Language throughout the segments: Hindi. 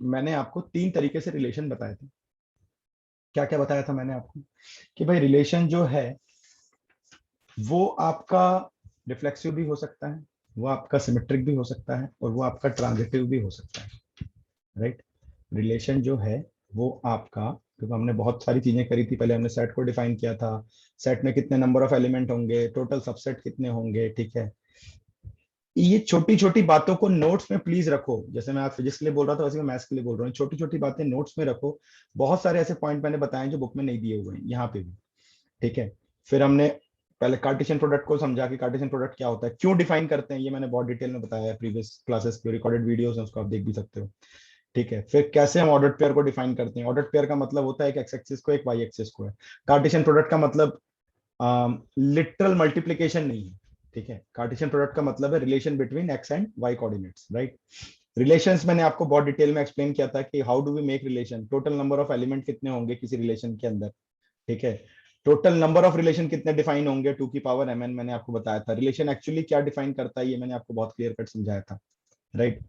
मैंने आपको 3 तरीके से रिलेशन बताए थे। क्या क्या बताया था मैंने आपको? कि भाई रिलेशन जो है वो आपका रिफ्लेक्सिव भी हो सकता है, वो आपका सिमेट्रिक भी हो सकता है, और वो आपका ट्रांजिटिव भी हो सकता है। राइट? रिलेशन जो है वो आपका, क्योंकि हमने बहुत सारी चीजें करी थी। पहले हमने सेट को डिफाइन किया था, सेट में कितने नंबर ऑफ एलिमेंट होंगे, टोटल सबसेट कितने होंगे। ठीक है, ये छोटी छोटी बातों को नोट्स में प्लीज रखो। जैसे मैं आज फिजिक्स के लिए बोल रहा था, वैसे मैं मैथ्स के लिए बोल रहा हूँ। छोटी छोटी बातें नोट्स में रखो। बहुत सारे ऐसे पॉइंट मैंने बताए जो बुक में नहीं दिए हुए हैं, यहाँ पे भी। ठीक है, फिर हमने पहले कार्टेशियन प्रोडक्ट को समझा कि कार्टेशियन प्रोडक्ट क्या होता है, क्यों डिफाइन करते हैं, ये मैंने बहुत डिटेल में बताया है प्रीवियस क्लासेस के रिकॉर्डेड वीडियोस हैं, उसको आप देख भी सकते हो। ठीक है, फिर कैसे हम ऑर्डर्ड पेयर को डिफाइन करते हैं। ऑर्डर्ड पेयर का मतलब होता है एक एक्स एक्सिस को एक वाई एक्सिस को है। कार्टेशियन प्रोडक्ट का मतलब लिटरल मल्टीप्लीकेशन नहीं है। ठीक है, कार्टेशियन प्रोडक्ट का मतलब है relation between x and y coordinates. Right? Relations मैंने आपको बहुत डिटेल में एक्सप्लेन किया था कि how do we make relation, total number of element कितने होंगे किसी रिलेशन के अंदर। ठीक है, टोटल नंबर ऑफ रिलेशन कितने डिफाइन होंगे, 2 की पावर mn मैंने आपको बताया था। रिलेशन एक्चुअली क्या डिफाइन करता है ये मैंने आपको बहुत क्लियर कट समझाया था। राइट?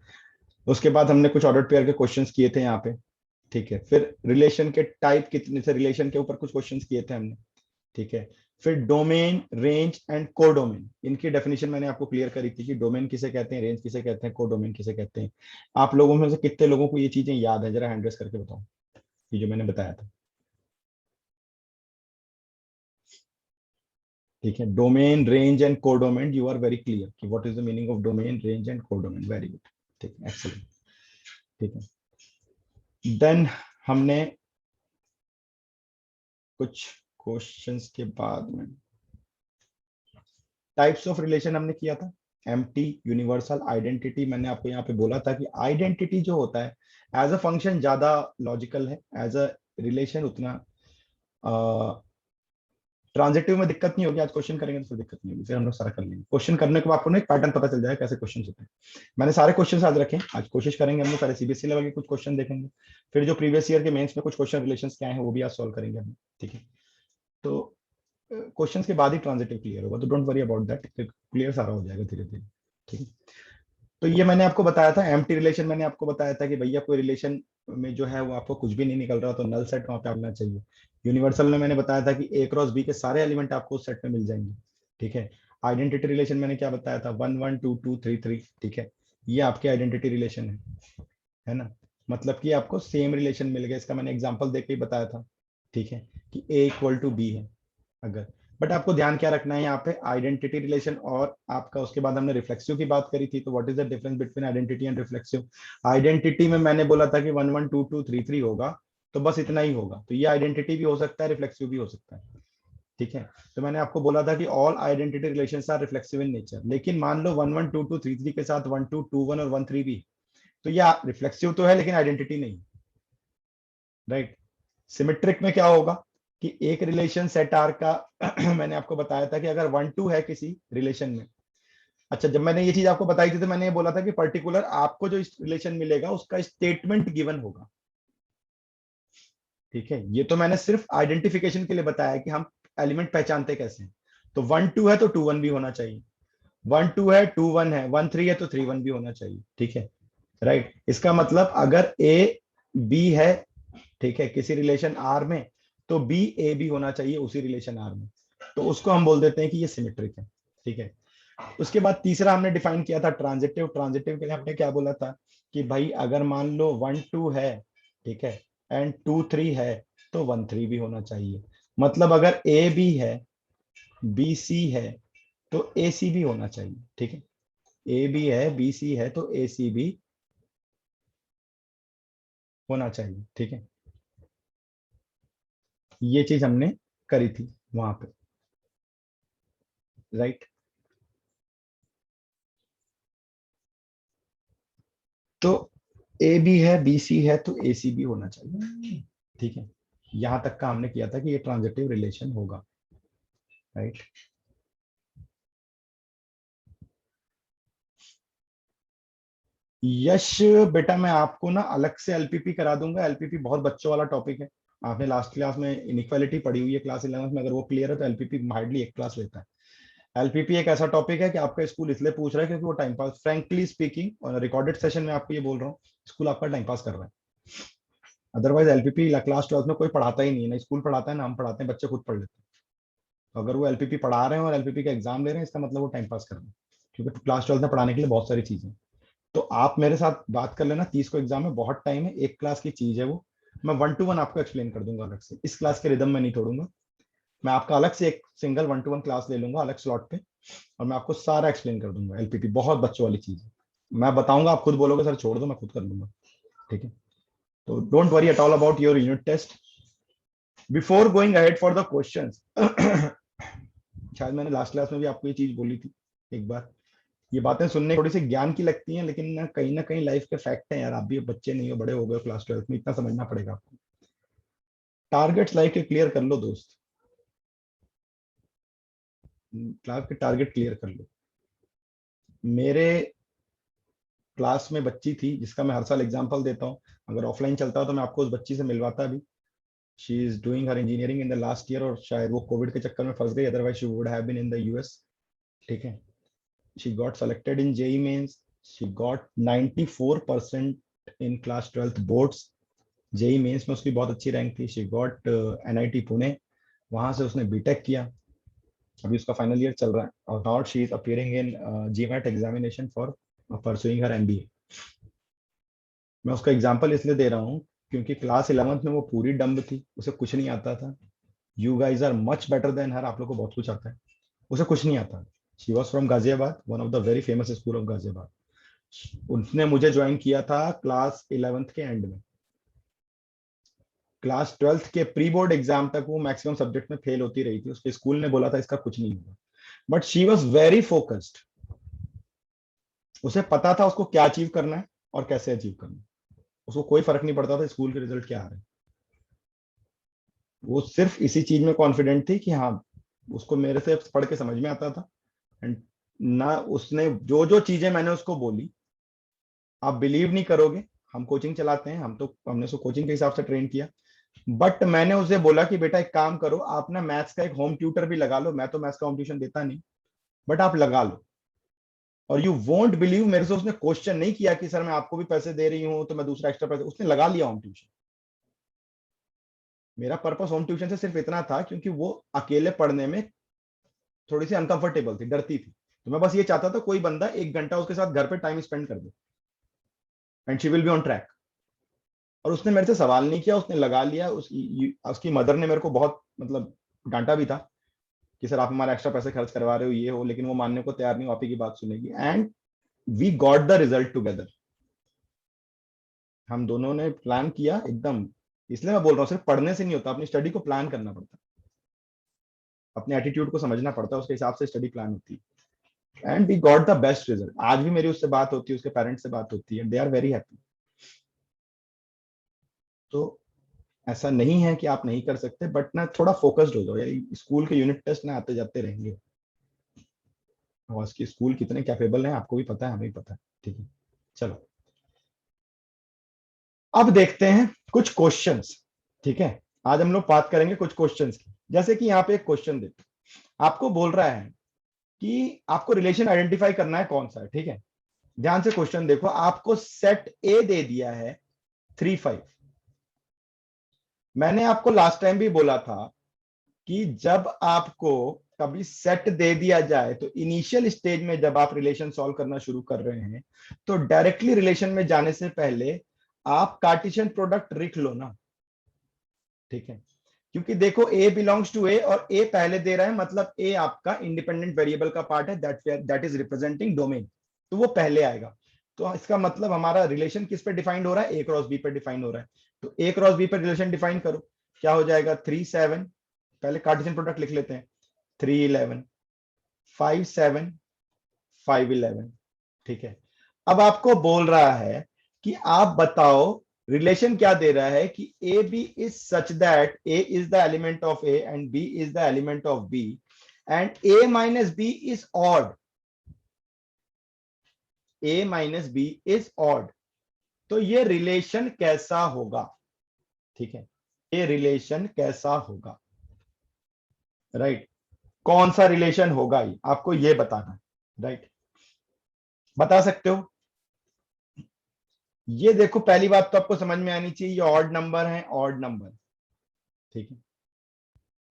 उसके बाद हमने कुछ ऑर्डर पेयर के क्वेश्चंस किए थे यहाँ पे। ठीक है, फिर रिलेशन के टाइप कितने थे, रिलेशन के ऊपर कुछ क्वेश्चंस किए थे हमने। ठीक है, फिर डोमेन, रेंज एंड कोडोमेन, इनकी डेफिनेशन मैंने आपको क्लियर करी थी कि डोमेन किसे कहते हैं, रेंज किसे कहते हैं, कोडोमेन किसे कहते हैं। आप लोगों में से कितने लोगों को ये चीजें याद है, जरा हैंड रेस करके बताओ, ये जो मैंने बताया था। ठीक है, domain, range and codomain, you are very clear कि what is the meaning of domain, range and codomain. Very good. ठीक है, एक्सेलेंट। ठीक है, देन हमने कुछ क्वेश्चंस के बाद में टाइप्स ऑफ रिलेशन हमने किया था। Empty, universal, identity. मैंने आपको यहाँ पे बोला था कि आइडेंटिटी जो होता है एज अ फंक्शन ज्यादा लॉजिकल है, एज अ रिलेशन उतना ट्रांजिटिव में दिक्कत नहीं होगी। आज क्वेश्चन करेंगे तो फिर दिक्कत नहीं होगी, फिर हम लोग सारा कर लेंगे। क्वेश्चन करने के बाद आपको ना एक पैटर्न पता चल जाएगा कैसे क्वेश्चन होते हैं। मैंने सारे क्वेश्चन आज रखे, आज कोशिश करेंगे हम लोग सारे सीबीएसई लेवल के कुछ क्वेश्चन देखेंगे, फिर जो प्रीवियस ईयर के मेंस में कुछ क्वेश्चन रिलेशन क्या है वो भी आज सॉल्व करेंगे हम। ठीक है, तो क्वेश्चन के बाद ही ट्रांजिटिव क्लियर होगा, तो don't worry about that, clear सारा हो जाएगा धीरे धीरे। ठीक है, तो ये मैंने आपको बताया था। एम्प्टी रिलेशन मैंने आपको बताया था कि भैया कोई रिलेशन में जो है वो आपको कुछ भी नहीं निकल रहा तो नल सेट वहां पे आना चाहिए। यूनिवर्सल में मैंने बताया था कि ए क्रॉस बी के सारे एलिमेंट आपको उस सेट में मिल जाएंगे। ठीक है, आइडेंटिटी रिलेशन मैंने क्या बताया था, 1 1 2 2 3 3। ठीक है, ये आपके आइडेंटिटी रिलेशन है ना, मतलब कि आपको सेम रिलेशन मिल गया। इसका मैंने एग्जांपल देके ही बताया था। ठीक है, कि ए इक्वल टू बी है अगर। बट आपको ध्यान क्या रखना है यहाँ पे, आइडेंटिटी रिलेशन और आपका, उसके बाद हमने रिफ्लेक्सिव की बात करी थी। तो what is the difference between identity and reflexive? Identity में मैंने बोला था कि 1 1 2 2 3 3 होगा, तो बस इतना ही होगा। तो ये आइडेंटिटी भी हो सकता है, रिफ्लेक्सिव भी हो सकता है। ठीक है, तो मैंने आपको बोला था कि all identity relations are reflexive in nature. लेकिन मान लो 1 1 2 2 3 3 के साथ 1 2 2 1 और 1 3 भी, तो ये रिफ्लेक्सिव तो है लेकिन आइडेंटिटी नहीं। राइट? सिमेट्रिक में क्या होगा कि एक रिलेशन सेट आर का मैंने आपको बताया था कि अगर 1 2 है किसी रिलेशन में। अच्छा, जब मैंने ये चीज आपको बताई थी तो मैंने ये बोला था कि पर्टिकुलर आपको जो रिलेशन मिलेगा उसका स्टेटमेंट गिवन होगा। ठीक है, ये तो मैंने सिर्फ आइडेंटिफिकेशन के लिए बताया कि हम एलिमेंट पहचानते कैसे हैं। तो 1 2 है तो 2 1 भी होना चाहिए, 1 2 है 2 1 है, 1 3 है तो 3 1 भी होना चाहिए। ठीक है, राइट? इसका मतलब अगर ए बी है, ठीक है, किसी रिलेशन आर में, तो बी ए भी होना चाहिए उसी रिलेशन आर में। तो उसको हम बोल देते हैं कि ये सिमेट्रिक है। ठीक है, उसके बाद तीसरा हमने डिफाइन किया था ट्रांजिटिव। ट्रांजिटिव के लिए हमने क्या बोला था कि भाई अगर मान लो 1 2 है, ठीक है, एंड 2 3 है, तो 1 3 भी होना चाहिए। मतलब अगर ए बी है, बी सी है, तो ए सी भी होना चाहिए। ठीक है, ए बी है, बी सी है, तो ए सी भी होना चाहिए। ठीक है, ये चीज हमने करी थी वहां पे। राइट? तो ए बी है, बी सी है, तो ए सी भी होना चाहिए। ठीक है, यहां तक का हमने किया था कि ये ट्रांजिटिव रिलेशन होगा। राइट? यश बेटा, मैं आपको ना अलग से एलपीपी करा दूंगा। एलपीपी बहुत बच्चों वाला टॉपिक है। आपने लास्ट क्लास में इनइक्वालिटी पढ़ी हुई है क्लास 11 में, अगर वो क्लियर है तो एलपीपी हार्डली एक क्लास लेता है। एलपीपी एक ऐसा टॉपिक है कि आपका स्कूल इसलिए पूछ रहा है क्योंकि वो टाइम पास, फ्रेंकली स्पीकिंग, और रिकॉर्डेड सेशन में आपको ये बोल रहा हूँ, स्कूल आपका टाइम पास कर रहा है। अदरवाइज एलपीपी क्लास 12 में कोई पढ़ाता ही नहीं है, ना स्कूल पढ़ाता है ना हम पढ़ाते हैं, बच्चे खुद पढ़ लेते हैं। तो अगर वो एलपीपी पढ़ा रहे हैं और एलपीपी का एग्जाम ले रहे हैं, इसका मतलब वो टाइम पास कर रहे हैं, क्योंकि क्लास 12 में पढ़ाने के लिए बहुत सारी चीजें हैं। तो आप मेरे साथ बात कर लेना, 30 को एग्जाम में बहुत टाइम है, एक क्लास की चीज है वो। मैं 1 to 1 आपको एक्सप्लेन कर दूंगा अलग से, इस क्लास के रिदम में नहीं छोड़ूंगा। मैं आपका अलग से एक सिंगल 1 to 1 क्लास ले लूंगा अलग स्लॉट पे, और मैं आपको सारा एक्सप्लेन कर दूंगा। एलपीपी बहुत बच्चों वाली चीज है, मैं बताऊंगा, आप खुद बोलोगे सर छोड़ दो, मैं खुद कर लूंगा। ठीक है, तो don't worry at all about your unit test. Before going ahead for the questions, शायद मैंने लास्ट क्लास में भी आपको ये चीज बोली थी एक बार, ये बातें सुनने थोड़ी सी ज्ञान की लगती हैं, लेकिन ना कहीं लाइफ के फैक्ट हैं यार। आप भी बच्चे नहीं हो, बड़े हो गए क्लास 12 में, इतना समझना पड़ेगा आपको। टारगेट्स लाइफ के क्लियर कर लो दोस्त, क्लास के टारगेट क्लियर कर लो। मेरे क्लास में बच्ची थी जिसका मैं हर साल एग्जाम्पल देता हूँ, अगर ऑफलाइन चलता हो तो मैं आपको उस बच्ची से मिलवाता भी। She is doing her engineering in the last year, और शायद वो कोविड के चक्कर में फंस गई, otherwise she would have been in the US. ठीक है, she got selected in JEE Mains, she got 94% in class 12th boards. JEE Mains में उसकी बहुत अच्छी रैंक थी। शी गॉट एनआईटी पुणे, वहां से उसने बीटेक किया, अभी उसका फाइनल ईयर चल रहा है, और now she is appearing in GMAT examination for pursuing her MBA. मैं उसका एग्जांपल इसलिए दे रहा हूँ क्योंकि क्लास 11th में वो पूरी डम्ब थी, उसे कुछ नहीं आता था। You guys are much better than her, आप लोग को बहुत कुछ आता है, उसे कुछ नहीं आता। She was from Ghaziabad, one of the very famous school of Ghaziabad. उसने मुझे ज्वाइन किया था क्लास 11th के एंड में। क्लास 12th के प्री बोर्ड एग्जाम तक वो मैक्सिमम सब्जेक्ट में फेल होती रही थी, उसके स्कूल ने बोला था इसका कुछ नहीं होगा, but she was very focused. उसे पता था उसको क्या अचीव करना है और कैसे अचीव करना है, उसको कोई फर्क नहीं पड़ता था स्कूल के रिजल्ट क्या आ रहे हैं। वो सिर्फ इसी चीज में कॉन्फिडेंट थी कि हाँ, उसको मेरे से पढ़ के समझ में आता था। एंड ना उसने जो जो चीजें मैंने उसको बोली, आप बिलीव नहीं करोगे, हम कोचिंग चलाते हैं, हमने उसको कोचिंग के हिसाब से ट्रेन किया, बट मैंने उसे बोला कि बेटा एक काम करो, आप ना मैथ्स का एक होम ट्यूटर भी लगा लो, मैं तो मैथ्स का होम ट्यूशन देता नहीं, बट आप लगा लो। और यू वोंट बिलीव, मेरे से उसने क्वेश्चन नहीं किया कि सर मैं आपको भी पैसे दे रही हूँ तो मैं दूसरा एक्स्ट्रा पैसे, उसने लगा लिया होम ट्यूशन। मेरा पर्पस होम ट्यूशन से सिर्फ इतना था क्योंकि वो अकेले पढ़ने में थोड़ी सी अनकंफर्टेबल थी, डरती थी, तो मैं बस ये चाहता था कोई बंदा 1 घंटा उसके साथ घर पे टाइम स्पेंड कर दे, and she will be on track. और उसने मेरे से सवाल नहीं किया, उसने लगा लिया। उसकी मदर ने मेरे को बहुत मतलब डांटा भी था कि सर आप हमारे एक्स्ट्रा पैसे खर्च करवा रहे हो ये हो, लेकिन वो मानने को तैयार नहीं, आप ही की बात सुनेगी। And we got the result together. हम दोनों ने प्लान किया एकदम, इसलिए मैं बोल रहा हूँ सिर्फ पढ़ने से नहीं होता, अपनी स्टडी को प्लान करना पड़ता है, अपने एटीट्यूड को समझना पड़ता है, उसके हिसाब से स्टडी प्लान होती है। And we got the best result. आज भी मेरी उससे बात होती है, उसके पेरेंट्स से बात होती है, दे आर वेरी हैप्पी। तो ऐसा नहीं है कि आप नहीं कर सकते, बट ना थोड़ा फोकस्ड हो जाओ यार, स्कूल के यूनिट टेस्ट ना आते जाते रहेंगे, और उसकी स्कूल कितने कैपेबल हैं आपको भी पता है, हमें भी पता है। ठीक है, चलो अब देखते हैं कुछ क्वेश्चंस। ठीक है, आज हम लोग बात करेंगे कुछ क्वेश्चंस की। जैसे कि यहाँ पे एक क्वेश्चन देखो, आपको बोल रहा है कि आपको रिलेशन आइडेंटिफाई करना है कौन सा है। ठीक है, ध्यान से क्वेश्चन देखो, आपको सेट ए दे दिया है 3 5। मैंने आपको लास्ट टाइम भी बोला था कि जब आपको कभी सेट दे दिया जाए तो इनिशियल स्टेज में जब आप रिलेशन सॉल्व करना शुरू कर रहे हैं, तो डायरेक्टली रिलेशन में जाने से पहले आप कार्टेशियन प्रोडक्ट लिख लो ना। ठीक है, क्योंकि देखो ए बिलोंग्स टू ए, और ए पहले दे रहा है, मतलब ए आपका इंडिपेंडेंट वेरिएबल का पार्ट है, दैट इज रिप्रेजेंटिंग डोमेन, तो वो पहले आएगा। तो इसका मतलब हमारा रिलेशन किस पे डिफाइंड हो रहा है, ए क्रॉस बी पे डिफाइंड हो रहा है। तो ए क्रॉस बी पे रिलेशन डिफाइन करो, क्या हो जाएगा 3 7, पहले कार्टेशियन प्रोडक्ट लिख लेते हैं, 3 11 5 7 5 11। ठीक है, अब आपको बोल रहा है कि आप बताओ रिलेशन क्या दे रहा है, कि a b is such that a is the element of a and B is the element of b, and a minus b is odd. A minus b is odd, तो ये रिलेशन कैसा होगा। ठीक है, ये रिलेशन कैसा होगा, राइट, कौन सा रिलेशन होगा, ये आपको ये बताना है, राइट, बता सकते हो। ये देखो, पहली बात तो आपको समझ में आनी चाहिए, ये ऑड नंबर है, ऑड नंबर, ठीक है,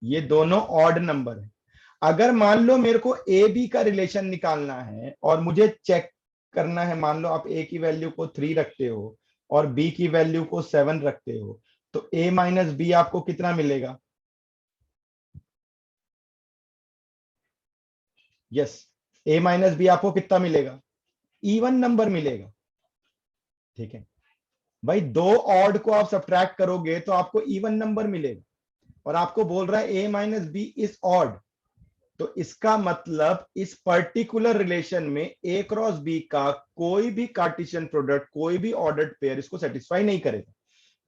ये दोनों ऑड नंबर है। अगर मान लो मेरे को ए बी का रिलेशन निकालना है और मुझे चेक करना है, मान लो आप ए की वैल्यू को 3 रखते हो और बी की वैल्यू को 7 रखते हो, तो ए माइनस बी आपको कितना मिलेगा? यस, ए माइनस बी आपको कितना मिलेगा? इवन नंबर मिलेगा, ठीक है। भाई दो ऑड को आप सब्ट्रैक्ट करोगे तो आपको इवन नंबर मिलेगा, और आपको बोल रहा है ए माइनस बी इज ऑड, तो इसका मतलब इस पर्टिकुलर रिलेशन में ए क्रॉस बी का कोई भी कार्टेशियन प्रोडक्ट, कोई भी ऑर्डर्ड पेयर इसको सेटिस्फाई नहीं करेगा।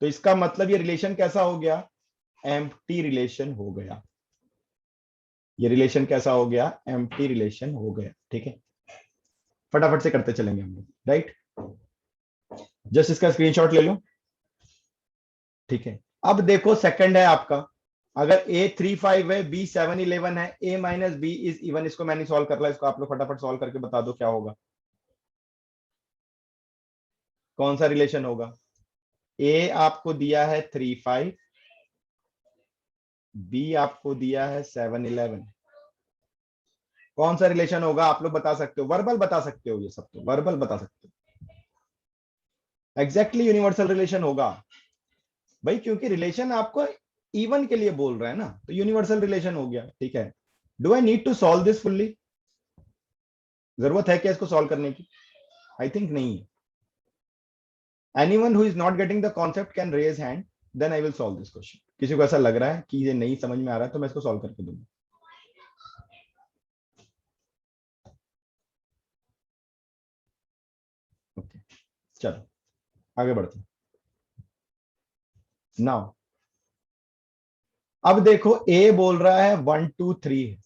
तो इसका मतलब ये रिलेशन कैसा हो गया? एम्प्टी रिलेशन हो गया। ये रिलेशन कैसा हो गया? एम्प्टी रिलेशन हो गया, ठीक है। फटाफट से करते चलेंगे हम लोग, राइट। जस्ट इसका स्क्रीनशॉट ले लो, ठीक है। अब देखो सेकंड है आपका, अगर A 3 5 है, B 7 11 है, A minus b is even, इसको मैंने सॉल्व कर लिया, इसको आप लोग फटाफट सॉल्व करके बता दो क्या होगा, कौन सा रिलेशन होगा? ए आपको दिया है 3 5, बी आपको दिया है 7 11, कौन सा रिलेशन होगा आप लोग बता सकते हो? वर्बल बता सकते हो, ये सब तो वर्बल बता सकते हो। एग्जैक्टली यूनिवर्सल रिलेशन होगा भाई, क्योंकि रिलेशन आपको इवन के लिए बोल रहा है ना, तो यूनिवर्सल रिलेशन हो गया, ठीक है। Do I need to solve this fully? जरूरत है क्या इसको सॉल्व करने की? आई थिंक नहीं है। Anyone who is not getting the concept can raise hand, then I will solve this question. किसी को ऐसा लग रहा है कि ये नहीं समझ में आ रहा है तो मैं इसको सॉल्व करके दूंगा। ओके, चलो आगे बढ़ते हैं। नाउ अब देखो, ए बोल रहा है 1 2 3 है,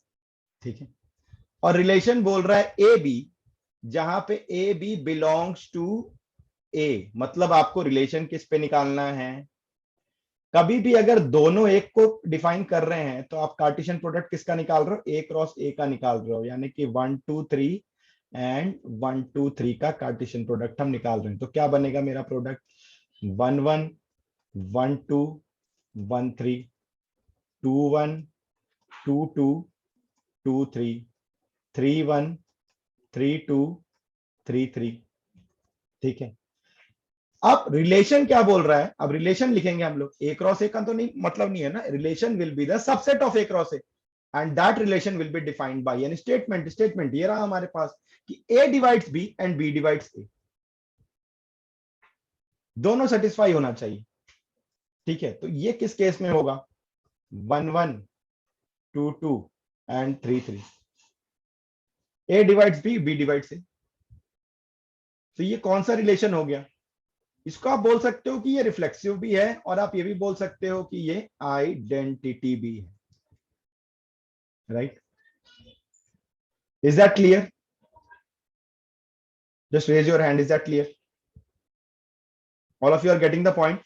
ठीक है, और रिलेशन बोल रहा है ए बी, जहां पे ए बी बिलोंग्स टू ए, मतलब आपको रिलेशन किस पे निकालना है? कभी भी अगर दोनों एक को डिफाइन कर रहे हैं तो आप कार्टेशियन प्रोडक्ट किसका निकाल रहे हो? ए क्रॉस ए का निकाल रहे हो, यानी कि 1 2 3 एंड 1 2 3 का कार्टेशियन प्रोडक्ट हम निकाल रहे हैं। तो क्या बनेगा मेरा प्रोडक्ट? 1 1 1 2 1 3 2 1 2 2 2 3 3 1 3 2 3 3, ठीक है। अब रिलेशन क्या बोल रहा है? अब रिलेशन लिखेंगे हम लोग, ए क्रॉस ए का तो नहीं मतलब नहीं है ना, relation will be the subset of A cross A and that relation will be defined by an statement. Statement ये रहा हमारे पास कि A divides B and B divides A, दोनों सेटिस्फाई होना चाहिए, ठीक है। तो ये किस केस में होगा? 1 1 2 2 and 3 3, A divides B, B divides A. तो ये कौन सा रिलेशन हो गया? इसको आप बोल सकते हो कि ये रिफ्लेक्सिव भी है, और आप ये भी बोल सकते हो कि ये आइडेंटिटी भी है, right. Is that clear? Just raise your hand, is that clear? All of you are getting the point?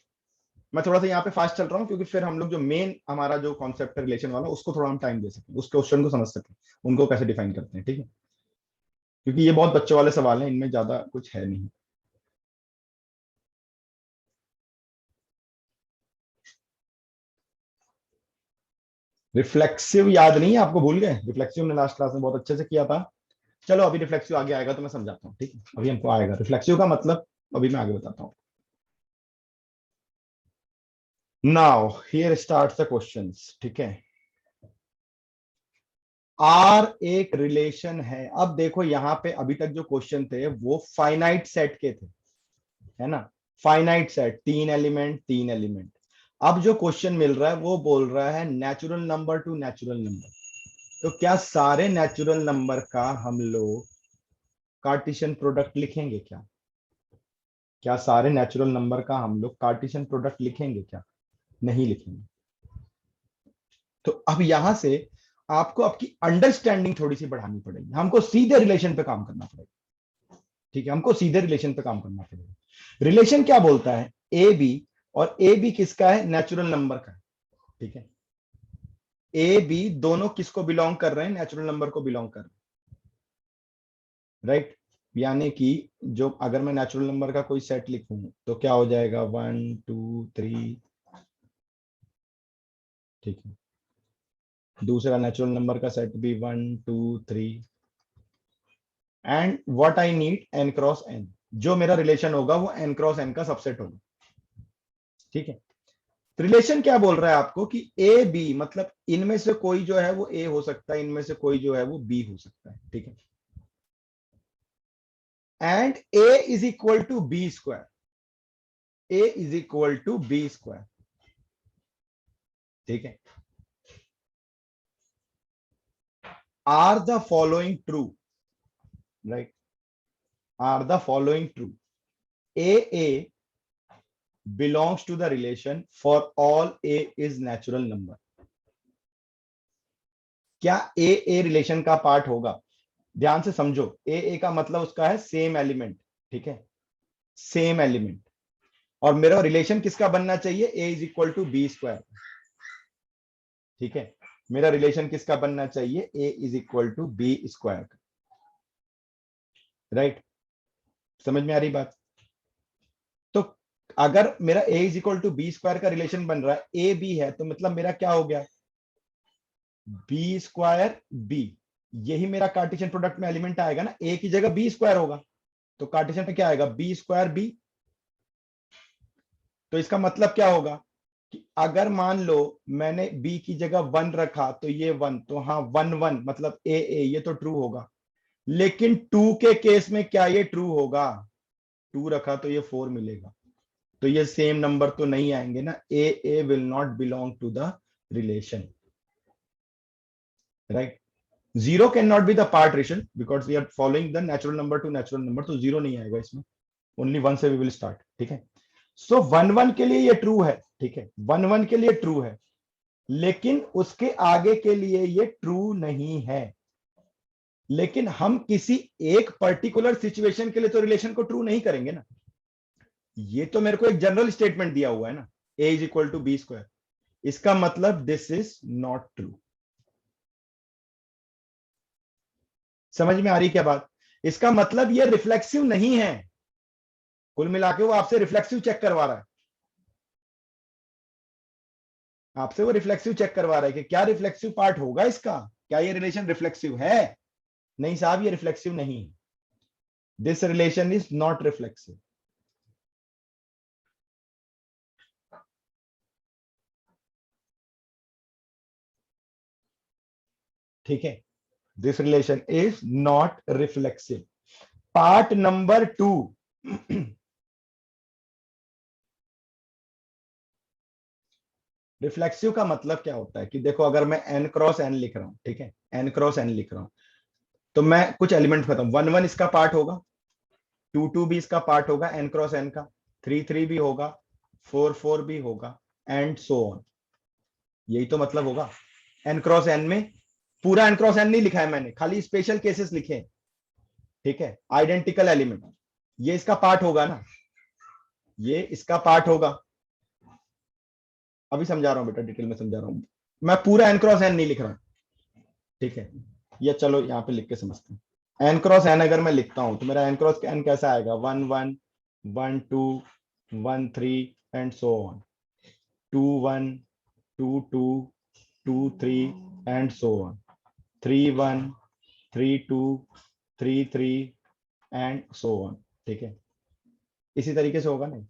मैं थोड़ा सा यहाँ पे फास्ट चल रहा हूँ क्योंकि फिर हम लोग जो मेन हमारा जो कॉन्सेप्ट है रिलेशन वाला, उसको थोड़ा हम टाइम दे सकें, उस क्वेश्चन को समझ सकें, उनको कैसे डिफाइन करते हैं, ठीक है। क्योंकि ये बहुत बच्चों वाले सवाल हैं, इनमें ज्यादा कुछ है नहीं। रिफ्लेक्सिव याद नहीं है आपको? भूल गए? रिफ्लेक्सिव ने लास्ट क्लास में बहुत अच्छे से किया था। चलो अभी रिफ्लेक्सिव आगे आएगा तो मैं समझाता हूँ, ठीक है। अभी हमको आएगा रिफ्लेक्सिव का मतलब, अभी मैं आगे बताता हूँ। Now here starts the questions, ठीक है। आर एक रिलेशन है। अब देखो यहाँ पे अभी तक जो क्वेश्चन थे वो फाइनाइट सेट के थे, है ना, फाइनाइट सेट, 3 एलिमेंट 3 एलिमेंट। अब जो क्वेश्चन मिल रहा है वो बोल रहा है natural number to natural number. तो क्या सारे नेचुरल नंबर का हम लोग कार्टेशियन प्रोडक्ट लिखेंगे क्या? क्या सारे नेचुरल नंबर का हम लोग कार्टेशियन प्रोडक्ट लिखेंगे क्या? नहीं लिखेंगे। तो अब यहां से आपको आपकी अंडरस्टैंडिंग थोड़ी सी बढ़ानी पड़ेगी, हमको सीधे रिलेशन पे काम करना पड़ेगा, ठीक है। हमको सीधे रिलेशन पे काम करना पड़ेगा। रिलेशन क्या बोलता है? ए बी, और ए बी किसका है? नेचुरल नंबर का है, ठीक है। ए बी दोनों किसको बिलोंग कर रहे हैं? नेचुरल नंबर को बिलोंग कर रहे हैं, राइट। यानी कि जो अगर मैं नेचुरल नंबर का कोई सेट लिखूं तो क्या हो जाएगा 1 2 3, ठीक है। दूसरा नेचुरल नंबर का सेट भी 1 2 3, and what I need n cross n, जो मेरा रिलेशन होगा वो n क्रॉस n का सबसेट होगा, ठीक है। रिलेशन क्या बोल रहा है आपको कि ए बी, मतलब इनमें से कोई जो है वो ए हो सकता है, इनमें से कोई जो है वो बी हो सकता है, ठीक है। And a is equal to B square, a is equal to B square, ठीक है। Are the following true, right, are the following true, a belongs to the relation for all a is natural number। क्या ए रिलेशन का पार्ट होगा? ध्यान से समझो, ए का मतलब उसका है सेम एलिमेंट, ठीक है, सेम एलिमेंट। और मेरा रिलेशन किसका बनना चाहिए? A is equal to B square, ठीक है। मेरा रिलेशन किसका बनना चाहिए? A is equal to B square, right. समझ में आ रही बात? तो अगर मेरा A is equal to B square का रिलेशन बन रहा है, ए बी है, तो मतलब मेरा क्या हो गया? बी स्क्वायर बी, यही मेरा कार्टेशियन प्रोडक्ट में एलिमेंट आएगा ना, ए की जगह बी स्क्वायर होगा, तो कार्टेशियन में क्या आएगा? B square b. तो इसका मतलब क्या होगा कि अगर मान लो मैंने b की जगह 1 रखा तो ये 1, तो हाँ 1 1 मतलब a ये तो ट्रू होगा। लेकिन 2 के केस में क्या ये ट्रू होगा? 2 रखा तो ये 4 मिलेगा, तो ये सेम नंबर तो नहीं आएंगे ना, A will not belong to the relation, right. Zero can not be the part relation because we are following the natural number to natural number, तो जीरो नहीं आएगा इसमें, ओनली 1 से वी विल स्टार्ट, ठीक है। सो 1 1 के लिए ये ट्रू है, ठीक है, 1 1 के लिए ट्रू है, लेकिन उसके आगे के लिए ये ट्रू नहीं है। लेकिन हम किसी एक पर्टिकुलर सिचुएशन के लिए तो रिलेशन को ट्रू नहीं करेंगे ना, ये तो मेरे को एक जनरल स्टेटमेंट दिया हुआ है ना, A is equal to B square, इसका मतलब दिस इज नॉट ट्रू। समझ में आ रही क्या बात? इसका मतलब ये रिफ्लेक्सिव नहीं है, कुल मिला के वो आपसे रिफ्लेक्सिव चेक करवा रहा है, आपसे वो रिफ्लेक्सिव चेक करवा रहा है कि क्या रिफ्लेक्सिव पार्ट होगा इसका, क्या ये रिलेशन रिफ्लेक्सिव है? नहीं साहब, ये रिफ्लेक्सिव नहीं है, this relation is not reflexive. ठीक है, this relation is not reflexive. Part number 2, reflexive का मतलब क्या होता है कि देखो अगर मैं n क्रॉस n लिख रहा हूं, ठीक है, n क्रॉस n लिख रहा हूं, तो मैं कुछ एलिमेंट बताऊं, 1 1 इसका पार्ट होगा, 2 2 भी इसका पार्ट होगा n क्रॉस n का, 3 3 भी होगा, 4 4 भी होगा, एंड सो ऑन। यही तो मतलब होगा। n क्रॉस n में पूरा n क्रॉस n नहीं लिखा है मैंने, खाली स्पेशल केसेस लिखे हैं, ठीक है, आइडेंटिकल एलिमेंट, ये इसका पार्ट होगा ना, ये इसका पार्ट होगा। अभी समझा रहा हूं बेटा, डिटेल में समझा रहा हूं, मैं पूरा n क्रॉस n नहीं लिख रहा हूं, ठीक है। ये चलो यहाँ पे लिख के समझते हैं। n क्रॉस n अगर मैं लिखता हूं तो मेरा n क्रॉस n कैसा आएगा? 1 1 1 2 1 3 and so on, 2 1 2 2 2 3 and so on, 3 1 3 2 3 3 and so on, ठीक है। इसी तरीके से होगा ना।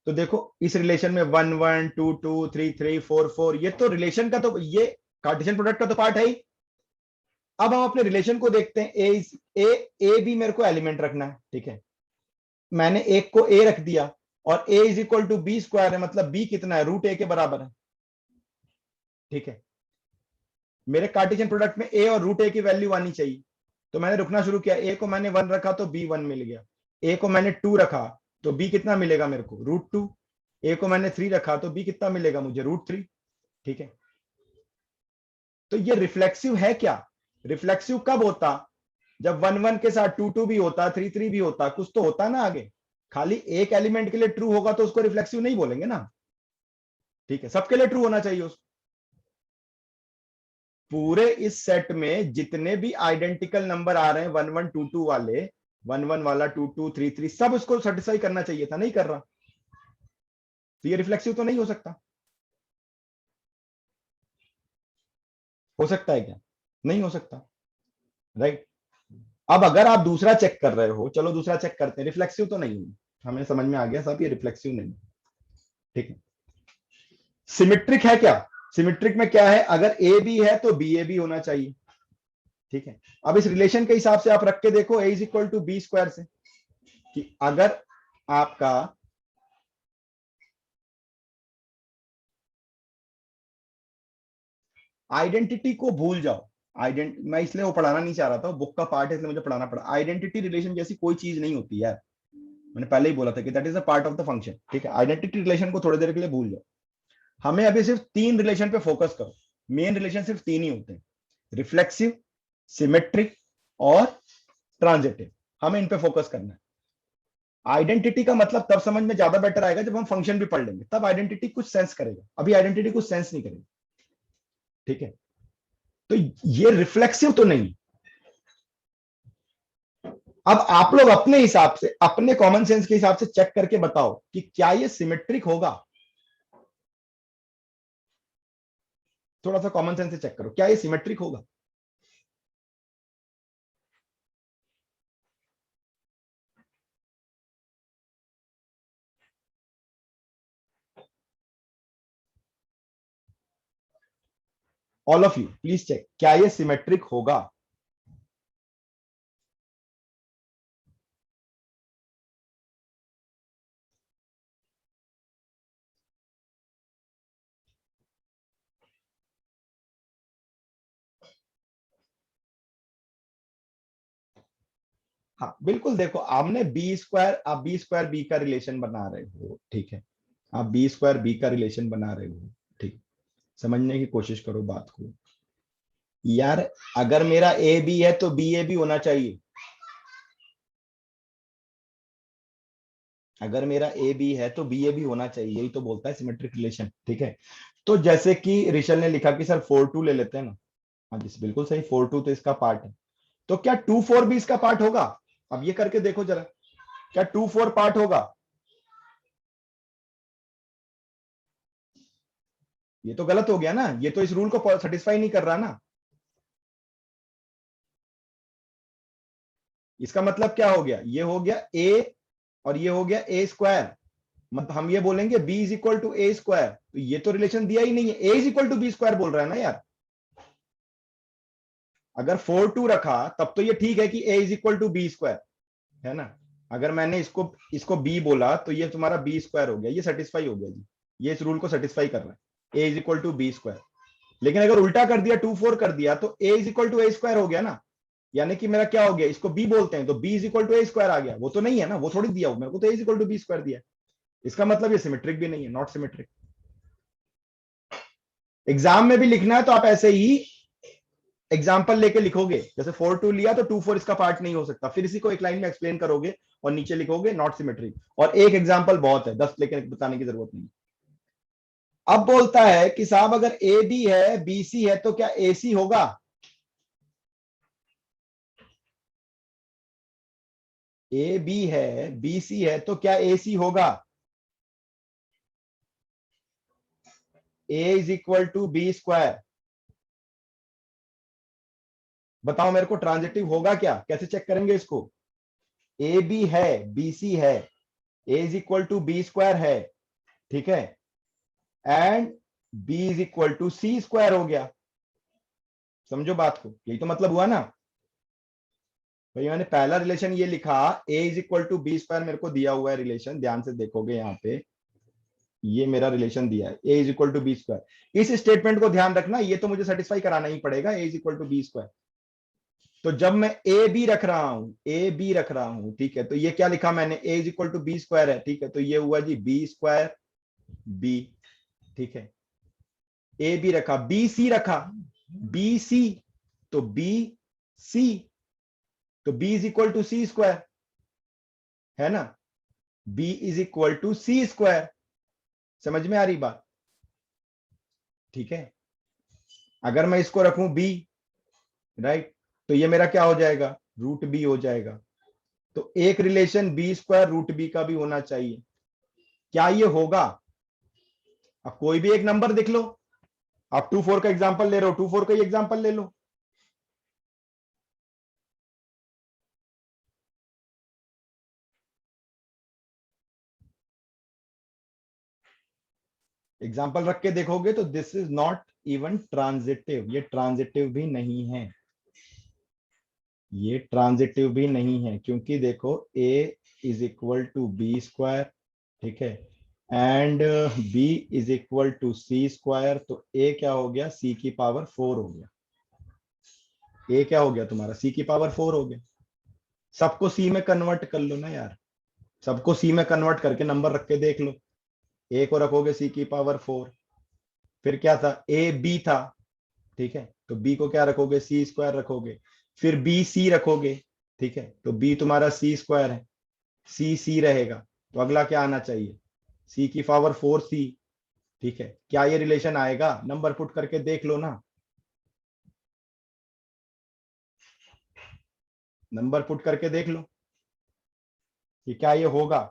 तो देखो इस रिलेशन में 1 1 2 2 3 3 4 4, ये तो रिलेशन का, तो ये कार्टेशियन प्रोडक्ट का तो पार्ट है ही। अब हम अपने रिलेशन को देखते हैं, ए बी मेरे को एलिमेंट रखना है, ठीक है। मैंने एक को ए रख दिया और A is equal to B square है, मतलब बी कितना है? रूट ए के बराबर है, ठीक है। मेरे कार्टेशियन प्रोडक्ट में ए और रूट ए की वैल्यू आनी चाहिए, तो मैंने रुकना शुरू किया, ए को मैंने 1 रखा तो बी 1 मिल गया, ए को मैंने 2 रखा तो बी कितना मिलेगा मेरे को? रूट 2। ए को मैंने 3 रखा तो बी कितना मिलेगा मुझे? रूट 3, ठीक है। तो ये रिफ्लेक्सिव है क्या? रिफ्लेक्सिव कब होता? जब 1 1 के साथ 2 2 भी होता, 3 3 भी होता, कुछ तो होता ना आगे। खाली एक एलिमेंट के लिए ट्रू होगा तो उसको रिफ्लेक्सिव नहीं बोलेंगे ना, ठीक है, सबके लिए ट्रू होना चाहिए उसको। पूरे इस सेट में जितने भी आइडेंटिकल नंबर आ रहे हैं 1122 वाले, 11 वाला, 2233, सब उसको सेटिस्फाई करना चाहिए था, नहीं कर रहा, तो ये रिफ्लेक्सिव तो नहीं हो सकता। हो सकता है क्या? नहीं हो सकता, राइट। अब अगर आप दूसरा चेक कर रहे हो, चलो दूसरा चेक करते हैं, रिफ्लेक्सिव तो नहीं है, हमें समझ में आ गया सब, ये रिफ्लेक्सिव नहीं, ठीक है। सिमेट्रिक है क्या? सिमेट्रिक में क्या है, अगर ए बी है तो बी ए बी होना चाहिए, ठीक है। अब इस रिलेशन के हिसाब से आप रख के देखो, A is equal to B square से, कि अगर आपका आइडेंटिटी को भूल जाओ, मैं इसलिए वो पढ़ाना नहीं चाह रहा था, बुक का पार्ट है इसलिए मुझे पढ़ाना पड़ा। आइडेंटिटी रिलेशन जैसी कोई चीज नहीं होती यार, मैंने पहले ही बोला था कि that is a part of the function, ठीक है। आइडेंटिटी रिलेशन को थोड़ी देर के लिए भूल जाओ, हमें अभी सिर्फ तीन रिलेशन पे फोकस करो। मेन रिलेशन सिर्फ तीन ही होते हैं, रिफ्लेक्सिव, सिमेट्रिक और ट्रांजिटिव, हमें इन पे फोकस करना है। आइडेंटिटी का मतलब तब समझ में ज्यादा बेटर आएगा जब हम फंक्शन भी पढ़ लेंगे, तब आइडेंटिटी कुछ सेंस करेगा, अभी आइडेंटिटी कुछ सेंस नहीं करेगी, ठीक है। तो ये रिफ्लेक्सिव तो नहीं। अब आप लोग अपने हिसाब से, अपने कॉमन सेंस के हिसाब से चेक करके बताओ कि क्या ये सिमेट्रिक होगा। थोड़ा सा कॉमन सेंस से चेक करो, क्या ये सिमेट्रिक होगा? All of you please check, क्या ये सिमेट्रिक होगा? हाँ बिल्कुल, देखो आपने बी स्क्वायर, आप बी स्क्वायर बी का रिलेशन बना रहे हो, ठीक है। आप बी स्क्वायर बी का रिलेशन बना रहे हो, ठीक। समझने की कोशिश करो बात को यार, अगर मेरा ए बी है तो बी ए भी होना चाहिए। अगर मेरा ए बी है तो बी ए भी होना चाहिए, यही तो बोलता है सिमेट्रिक रिलेशन, ठीक है। तो जैसे कि ऋषल ने लिखा कि सर 4 2 ले लेते हैं ना, हाँ जी बिल्कुल सही, 4 2 तो इसका पार्ट है, तो क्या 2 4 भी इसका पार्ट होगा? अब ये करके देखो जरा, क्या 2 4 पार्ट होगा? ये तो गलत हो गया ना, ये तो इस रूल को सेटिस्फाई नहीं कर रहा ना। इसका मतलब क्या हो गया, ये हो गया ए और ये हो गया ए स्क्वायर, मतलब हम ये बोलेंगे B is equal to A square, तो ये तो रिलेशन दिया ही नहीं है, A is equal to B square बोल रहा है ना यार। अगर 4 2 रखा तब तो ये ठीक है कि A is equal to B square, है ना। अगर मैंने इसको इसको बी बोला तो ये तुम्हारा बी स्क्वायर हो गया, ये सेटिस्फाई हो गया जी, ये इस रूल को सेटिस्फाई कर रहा है, A is equal to B square. लेकिन अगर उल्टा कर दिया, 2 4 कर दिया, तो A is equal to A square हो गया ना, यानी कि मेरा क्या हो गया, इसको बी बोलते हैं तो B is equal to A square आ गया, वो तो नहीं है ना, वो थोड़ी दिया मेरे को तो A is equal to B square दिया। इसका मतलब ये सिमेट्रिक भी नहीं है, नॉट सिमेट्रिक। एग्जाम में भी लिखना है तो आप ऐसे ही एग्जाम्पल लेके लिखोगे, जैसे 4 2 लिया तो 2 4 इसका पार्ट नहीं हो सकता, फिर इसी को एक लाइन में एक्सप्लेन करोगे और नीचे लिखोगे नॉट सिमेट्रिक, और एक एग्जाम्पल बहुत है, 10 लेके बताने की जरूरत नहीं। अब बोलता है कि साहब अगर ए बी है बी सी है तो क्या ए सी होगा? ए बी है बी सी है तो क्या ए सी होगा? A is equal to B square, बताओ मेरे को ट्रांजिटिव होगा क्या? कैसे चेक करेंगे इसको? ए बी है बी सी है, A is equal to B square है, ठीक है, and B is equal to C square हो गया। समझो बात को, यही तो मतलब हुआ ना भाई। मैंने पहला रिलेशन ये लिखा, A is equal to B square मेरे को दिया हुआ है रिलेशन, ध्यान से देखोगे यहाँ पे, ये मेरा रिलेशन दिया है A is equal to B square. इस स्टेटमेंट को ध्यान रखना, ये तो मुझे सेटिस्फाई कराना ही पड़ेगा, A is equal to B square. तो जब मैं ए बी रख रहा हूं, ए बी रख रहा हूं, ठीक है, तो ये क्या लिखा मैंने, A is equal to B square है, ठीक है, तो ये हुआ जी बी स्क्वायर बी, ठीक है। ए बी रखा, बी सी रखा, बी सी, तो बी सी, तो B is equal to C square, है ना, b is equal to C square. समझ में आ रही बात? ठीक है। अगर मैं इसको रखूं बी, राइट, तो ये मेरा क्या हो जाएगा, रूट बी हो जाएगा। तो एक relation b square root b का भी होना चाहिए। क्या ये होगा? अब कोई भी एक नंबर देख लो, आप 2 4 का एग्जांपल ले रहे हो, 2 4 का ही एग्जांपल ले लो। एग्जांपल रख के देखोगे तो this is not even transitive, ये ट्रांजिटिव भी नहीं है, ये ट्रांजिटिव भी नहीं है, क्योंकि देखो a is equal to B square, ठीक है, and b is equal to C square, तो a क्या हो गया, c की पावर 4 हो गया। a क्या हो गया तुम्हारा, c की पावर 4 हो गया। सबको c में कन्वर्ट कर लो ना यार, सबको c में कन्वर्ट करके नंबर रख के देख लो। a को रखोगे c की पावर 4, फिर क्या था, a b था, ठीक है, तो b को क्या रखोगे, सी स्क्वायर रखोगे, फिर बी सी रखोगे, ठीक है, तो b तुम्हारा सी स्क्वायर है, सी सी रहेगा, तो अगला क्या आना चाहिए, c की पावर 4c, ठीक है। क्या ये रिलेशन आएगा, नंबर पुट करके देख लो ना, नंबर पुट करके देख लो कि क्या ये होगा।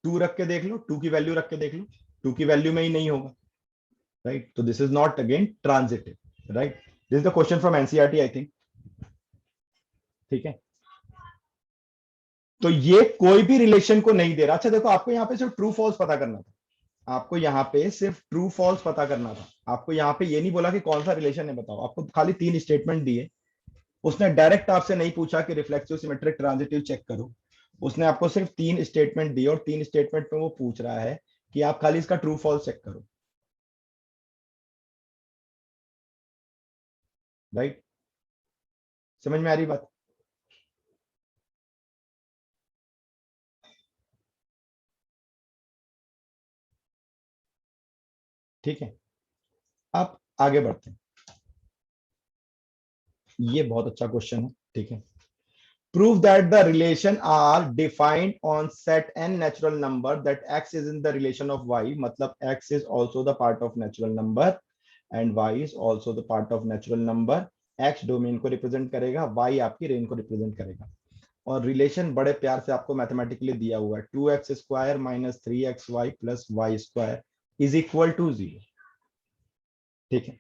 2 रख के देख लो, 2 की वैल्यू रख के देख लो, 2 की वैल्यू में ही नहीं होगा, राइट, तो this is not again transitive, right. This is the question from NCERT I think, ठीक है। तो ये कोई भी रिलेशन को नहीं दे रहा। अच्छा देखो, आपको यहाँ पे सिर्फ ट्रू फॉल्स पता करना था, आपको यहाँ पे सिर्फ ट्रू फॉल्स पता करना था, आपको यहाँ पे ये नहीं बोला कि कौन सा रिलेशन है बताओ, आपको खाली 3 स्टेटमेंट दिए। उसने डायरेक्ट आपसे नहीं पूछा कि रिफ्लेक्सिव सिमेट्रिक ट्रांजिटिव चेक करो, उसने आपको सिर्फ 3 स्टेटमेंट दिए, और 3 स्टेटमेंट में वो पूछ रहा है कि आप खाली इसका ट्रू फॉल्स चेक करो, राइट। समझ में आ रही बात? ठीक है, आप आगे बढ़ते हैं। ये बहुत अच्छा क्वेश्चन है, ठीक है। Prove that the relation are defined on set n natural number that x is in the relation of y, मतलब x is also the part of natural number and y is also the part of natural number। x domain को रिप्रेजेंट करेगा, y आपकी रेंज को रिप्रेजेंट करेगा, और रिलेशन बड़े प्यार से आपको मैथमेटिकली दिया हुआ है, 2x square minus 3xy plus y square is equal to 0, ठीक है।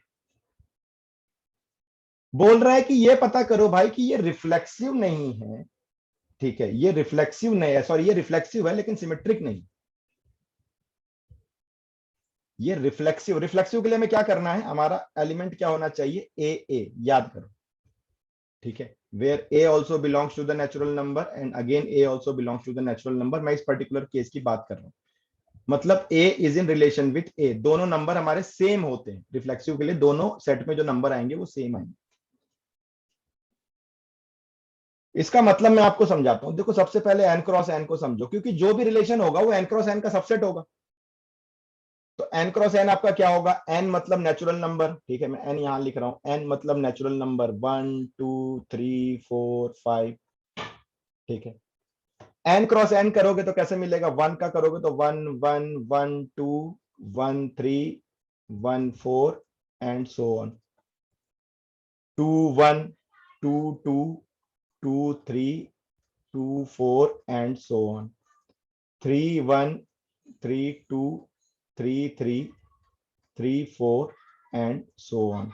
बोल रहा है कि ये पता करो भाई कि ये रिफ्लेक्सिव नहीं है, ठीक है, ये रिफ्लेक्सिव नहीं है, सॉरी ये रिफ्लेक्सिव है लेकिन सिमेट्रिक नहीं। ये रिफ्लेक्सिव, रिफ्लेक्सिव के लिए हमें क्या करना है, हमारा एलिमेंट क्या होना चाहिए, ए, याद करो, ठीक है, where a also belongs to the natural number and again a also belongs to the natural number. मैं इस पर्टिकुलर केस की बात कर रहा हूं, मतलब ए इज इन रिलेशन विथ ए, दोनों नंबर हमारे सेम होते हैं, रिफ्लेक्सिव के लिए दोनों सेट में जो नंबर आएंगे वो सेम आएंगे। इसका मतलब मैं आपको समझाता हूं, देखो सबसे पहले एन क्रॉस एन को समझो, क्योंकि जो भी रिलेशन होगा वो एन क्रॉस एन का सबसेट होगा। तो एन क्रॉस एन आपका क्या होगा, एन मतलब नेचुरल नंबर, ठीक है, मैं एन यहां लिख रहा हूं, एन मतलब नेचुरल नंबर 1 2 3 4 5, ठीक है। एन क्रॉस एन करोगे तो कैसे मिलेगा, 1 का करोगे तो 1 1 1 2 1 3 1 4 and so on, 2 1 2 2 2 3 2 4 and so on, 3 1 3 2 3 3 3 4 and so on,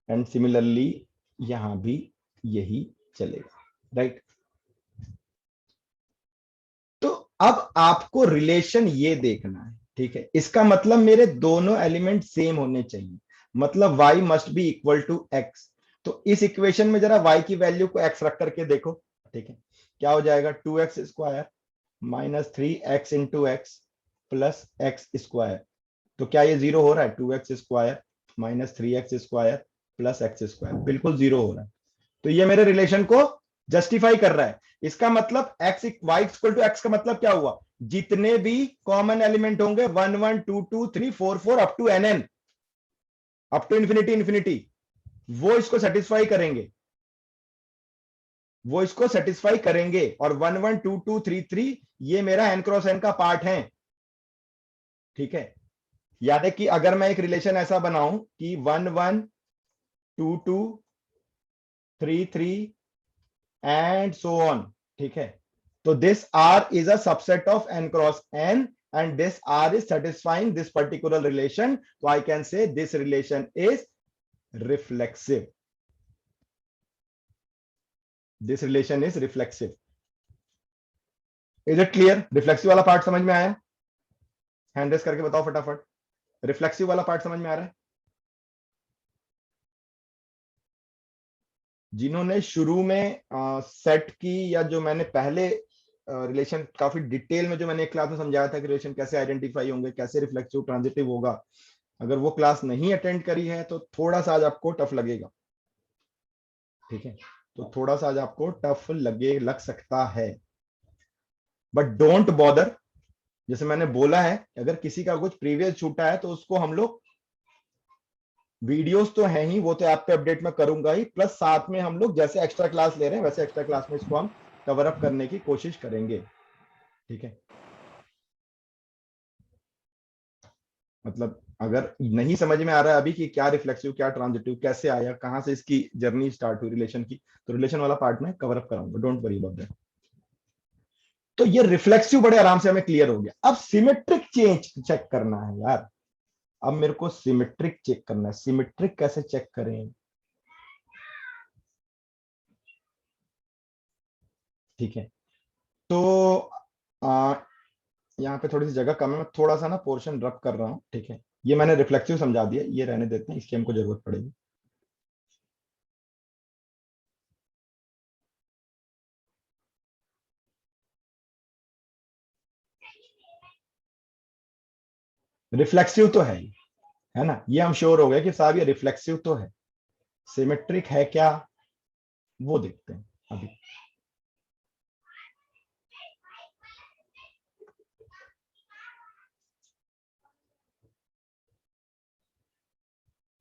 and similarly यहां भी यही चलेगा, राइट। तो अब आपको रिलेशन ये देखना है, ठीक है, इसका मतलब मेरे दोनों एलिमेंट सेम होने चाहिए, मतलब y must be equal to x। तो इस इक्वेशन में जरा y की वैल्यू को x रख करके देखो, ठीक है, क्या हो जाएगा, 2x square minus 3x into x plus x square, तो क्या ये जीरो हो रहा है, 2x square minus 3x square plus x square बिल्कुल जीरो हो रहा है। तो ये मेरे रिलेशन को जस्टिफाई कर रहा है। इसका मतलब x y equal to x का मतलब क्या हुआ, जितने भी कॉमन एलिमेंट होंगे 1 1 2 2 3 4 4 up to n n, up to infinity infinity, वो इसको सेटिस्फाई करेंगे। वो इसको सेटिस्फाई करेंगे, और 1 1 2 2 3 3 ये मेरा n क्रॉस n का पार्ट है। ठीक है, यानी कि अगर मैं एक रिलेशन ऐसा बनाऊं कि 1 1 2 2 3 3 एंड सो ऑन, ठीक है, तो this R is a subset of n cross n and this R is satisfying this particular relation, so I can say this relation is reflexive. This relation is reflexive. Is it clear? Reflexive वाला पार्ट समझ में आया? हैंड रेस करके बताओ फटाफट, रिफ्लेक्सिव वाला पार्ट समझ में आ रहा है? जिन्होंने शुरू में सेट की, या जो मैंने पहले रिलेशन काफी डिटेल में जो मैंने एक क्लास में समझाया था कि रिलेशन कैसे आइडेंटिफाई होंगे, कैसे रिफ्लेक्सिव ट्रांजिटिव होगा, अगर वो क्लास नहीं अटेंड करी है तो थोड़ा सा आज आपको टफ लगेगा। ठीक है, तो थोड़ा सा आज आपको टफ लग सकता है, बट डोंट बॉदर। जैसे मैंने बोला है, अगर किसी का कुछ प्रीवियस छूटा है तो उसको हम लोग, वीडियोस तो है ही, वो तो ऐप पे अपडेट मैं करूंगा ही, प्लस साथ में हम लोग जैसे एक्स्ट्रा क्लास ले रहे हैं वैसे एक्स्ट्रा क्लास में इसको हम कवर अप करने की कोशिश करेंगे। ठीक है, मतलब अगर नहीं समझ में आ रहा है अभी कि क्या रिफ्लेक्सिव क्या ट्रांजिटिव कैसे आया, कहां से इसकी जर्नी स्टार्ट हुई रिलेशन की, तो रिलेशन वाला पार्ट में कवर अप कराऊंगा, डोंट वरी अबाउट दैट। तो ये रिफ्लेक्सिव बड़े आराम से हमें क्लियर हो गया। अब सिमेट्रिक चेंज चेक करना है यार, अब मेरे को सिमेट्रिक चेक करना है। सिमेट्रिक कैसे चेक करें? ठीक है, तो यहाँ पे थोड़ी सी जगह कम है, मैं थोड़ा सा ना पोर्शन रब कर रहा हूँ। ठीक है, ये मैंने रिफ्लेक्सिव समझा दिया, ये रहने देते हैं, इसकी हमको जरूरत पड़ेगी। रिफ्लेक्सिव तो है ना, ये हम श्योर हो गए कि साहब ये रिफ्लेक्सिव तो है। सिमेट्रिक है क्या, वो देखते हैं अभी।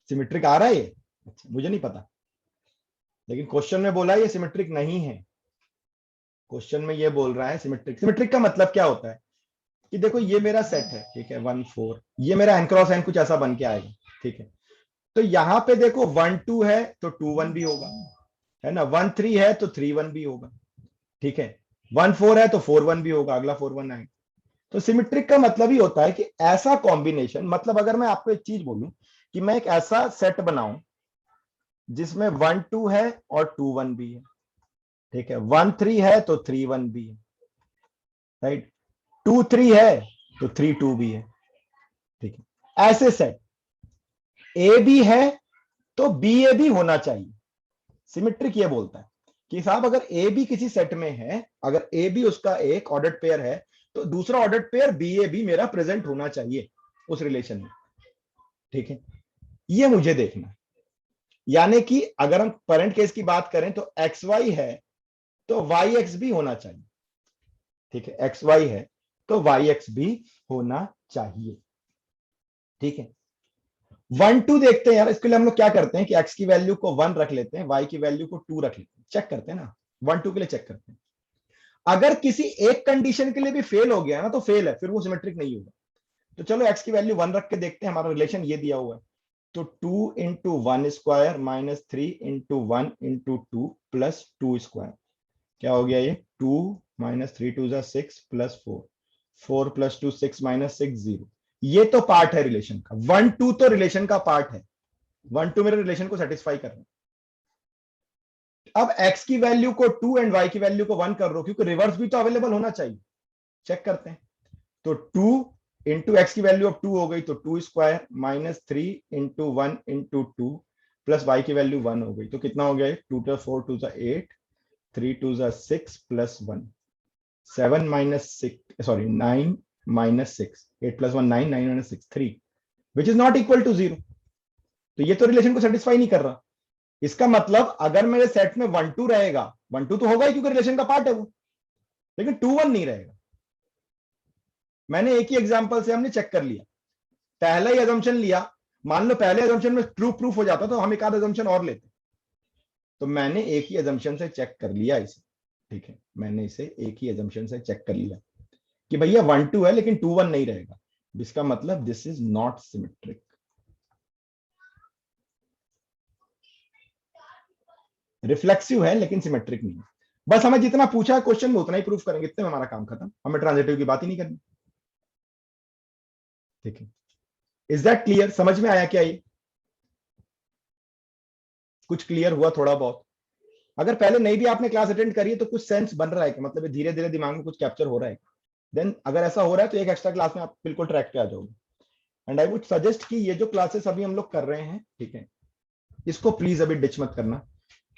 सिमेट्रिक आ रहा है ये? अच्छा, मुझे नहीं पता, लेकिन क्वेश्चन में बोला है ये सिमेट्रिक नहीं है। क्वेश्चन में ये बोल रहा है सिमेट्रिक। सिमेट्रिक का मतलब क्या होता है कि देखो ये मेरा सेट है, ठीक है, 1 4, ये मेरा n क्रॉस n कुछ ऐसा बन के आएगा। ठीक है, तो यहां पे देखो 1 2 है तो 2 1 भी होगा, है ना, 1 3 है तो 3 1 भी होगा। ठीक है, 1 4 है तो 4 1 भी होगा, अगला 4 1 आएगा। तो सिमेट्रिक का मतलब ही होता है कि ऐसा कॉम्बिनेशन, मतलब अगर मैं आपको एक चीज बोलूं कि मैं एक ऐसा सेट बनाऊं जिसमें 1 2 है और 2 1 भी है। ठीक है, 1 3 है तो 3 1 भी है, राइट, 2 3 है तो 3 2 भी है। ठीक है, ऐसे सेट ए भी है तो बी ए भी होना चाहिए। सिमेट्रिक ये बोलता है कि साहब अगर ए बी किसी सेट में है, अगर ए बी उसका एक ऑर्डर्ड पेयर है, तो दूसरा ऑर्डर्ड पेयर बी ए भी मेरा प्रेजेंट होना चाहिए उस रिलेशन में। ठीक है, ये मुझे देखना है। यानी कि अगर हम करंट केस की बात करें तो एक्स वाई है तो वाई एक्स भी होना चाहिए। ठीक है, एक्स वाई है तो वाई एक्स भी होना चाहिए। ठीक है, 1 2 देखते हैं यार, इसके लिए हम लोग क्या करते हैं कि x की वैल्यू को 1 रख लेते हैं, y की वैल्यू को 2 रख लेते हैं, चेक करते हैं ना, 1 2 के लिए चेक करते हैं। अगर किसी एक कंडीशन के लिए भी फेल हो गया ना तो फेल है, फिर वो सिमेट्रिक नहीं होगा। तो चलो x की वैल्यू 1 रख के देखते हैं, हमारा रिलेशन ये दिया हुआ है, तो 2 into 1 square minus 3 into 1 into 2 plus 2 square, क्या हो गया ये, 2 माइनस 3 2 6 प्लस 4, 4 प्लस 2 6 माइनस 6 0। ये तो पार्ट है रिलेशन का, 1 2 तो रिलेशन का पार्ट है, 1 2 मेरे रिलेशन को सेटिस्फाई कर रहे हैं। अब x की वैल्यू को 2 एंड y की वैल्यू को 1 कर रहा हूं, क्योंकि रिवर्स भी तो अवेलेबल होना चाहिए। चेक करते हैं, तो 2 इंटू एक्स की वैल्यू अब 2 हो गई, तो 2 square minus 3 into 1 into 2 plus y की वैल्यू 1 हो गई, तो कितना हो गया, 2 4 2 8, 3 2 6 plus 1, 7 minus 6, sorry 9 minus 6, 8 plus 1 9, 9 minus 6 3, which is not equal to 0। तो ये तो रिलेशन को सेटिस्फाई नहीं कर रहा। इसका मतलब अगर मेरे सेट में 1 2 रहेगा, 1 2 तो होगा ही क्योंकि रिलेशन का पार्ट है वो, लेकिन 2 1 नहीं रहेगा। मैंने एक ही एग्जांपल से हमने चेक कर लिया, पहला ही अजम्पशन लिया, मान लो पहले अजम्पशन में ट्रू प्रूफ हो जाता तो हम एक आध अजम्पशन और लेते। तो मैंने एक ही एजम्पशन से चेक कर लिया इसे, ठीक है, मैंने इसे एक ही एजम्पशन से चेक कर लिया कि भैया 1 2 है लेकिन 2 1 नहीं रहेगा, जिसका मतलब this is not symmetric. Reflexive है लेकिन सिमेट्रिक नहीं है। बस हमें जितना पूछा है क्वेश्चन में उतना ही प्रूफ करेंगे, इतने में हमारा काम खत्म, हमें ट्रांजिटिव की बात ही नहीं करनी। ठीक है, इज दैट क्लियर? समझ में आया क्या ये? कुछ क्लियर हुआ थोड़ा बहुत? अगर पहले नहीं भी आपने क्लास अटेंड करी है तो कुछ सेंस बन रहा है कि मतलब धीरे धीरे दिमाग में कुछ कैप्चर हो रहा है, देन अगर ऐसा हो रहा है तो एक एक्स्ट्रा क्लास में आप बिल्कुल ट्रैक पे आ जाओगे। एंड आई वुड सजेस्ट कि ये जो क्लासेस अभी हम लोग कर रहे हैं, ठीक है, इसको प्लीज अभी डिच मत करना,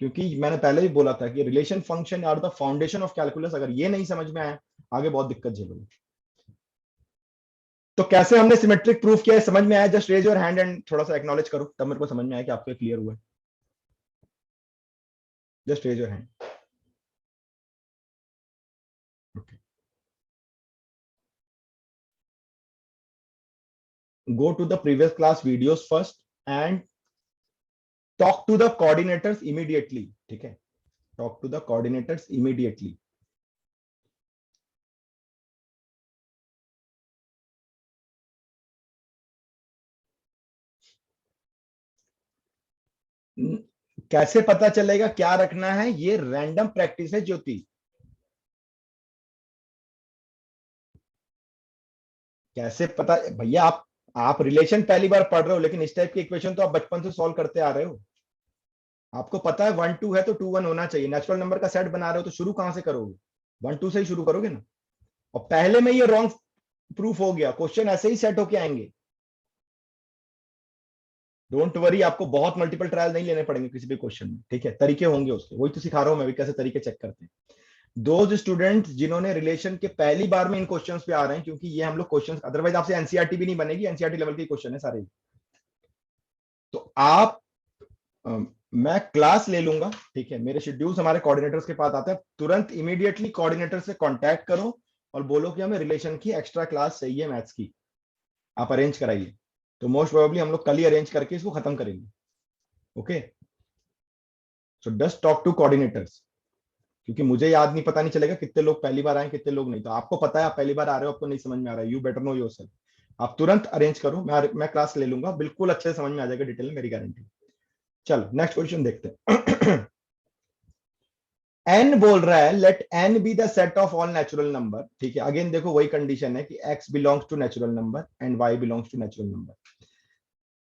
क्योंकि मैंने पहले भी बोला था कि relation function are the foundation of calculus. अगर ये नहीं समझ में आया आगे बहुत दिक्कत झेलोगे। तो कैसे हमने सिमेट्रिक प्रूफ किया है समझ में आया? Just raise your hand and थोड़ा सा एक्नॉलेज करो, तब मेरे को समझ में आया कि आपको क्लियर हुआ है। Just raise your hand. Okay. Go to the previous class videos first and talk to the coordinators immediately. ठीक है, talk to the coordinators immediately. कैसे पता चलेगा क्या रखना है? ये रैंडम प्रैक्टिस है ज्योति। कैसे पता भैया? आप रिलेशन पहली बार पढ़ रहे हो, लेकिन इस टाइप की इक्वेशन तो आप बचपन से सॉल्व करते आ रहे हो। आपको पता है 1 2 है तो 2 1 होना चाहिए। नेचुरल नंबर का सेट बना रहे हो तो शुरू कहां से करोगे? 1 2 से ही शुरू करोगे ना। और पहले में ये रॉन्ग प्रूफ हो गया, क्वेश्चन ऐसे ही सेट होके आएंगे। डोंट वरी, आपको बहुत मल्टीपल ट्रायल नहीं लेने पड़ेंगे किसी भी क्वेश्चन में, ठीक है, तरीके होंगे उसके, वही तो सिखा रहा हूं मैं भी कैसे तरीके चेक करते हैं। दो स्टूडेंट जिन्होंने रिलेशन के पहली बार में इन क्वेश्चंस पे आ रहे हैं, क्योंकि ये हम लोग क्वेश्चंस अदरवाइज आपसे एनसीईआरटी भी नहीं बनेगी, एनसीईआरटी लेवल के क्वेश्चन है सारे। तो आप मैं क्लास ले लूंगा, ठीक है, मेरे शेड्यूल्स हमारे कोऑर्डिनेटर्स के पास आते हैं, तुरंत इमीडिएटली कोऑर्डिनेटर से कांटेक्ट करो और बोलो कि हमें रिलेशन की एक्स्ट्रा क्लास चाहिए मैथ्स की, आप अरेंज कराइए। तो मोस्ट प्रोबेबली हम लोग कल ही अरेंज करके इसको खत्म करेंगे। Okay, so just talk to coordinators, क्योंकि मुझे याद नहीं, पता नहीं चलेगा कितने लोग पहली बार आए कितने लोग नहीं। तो आपको पता है आप पहली बार आ रहे हो, आपको नहीं समझ में आ रहा है, यू बेटर नो योरसेल्फ। आप तुरंत अरेंज करो, मैं क्लास ले लूंगा, बिल्कुल अच्छे से समझ में आ जाएगा डिटेल में, मेरी गारंटी। चलो नेक्स्ट क्वेश्चन देखते हैं। n बोल रहा है let n be the set of all natural number, ठीक है। अगेन देखो वही कंडीशन है कि x belongs to natural number and y belongs to natural number.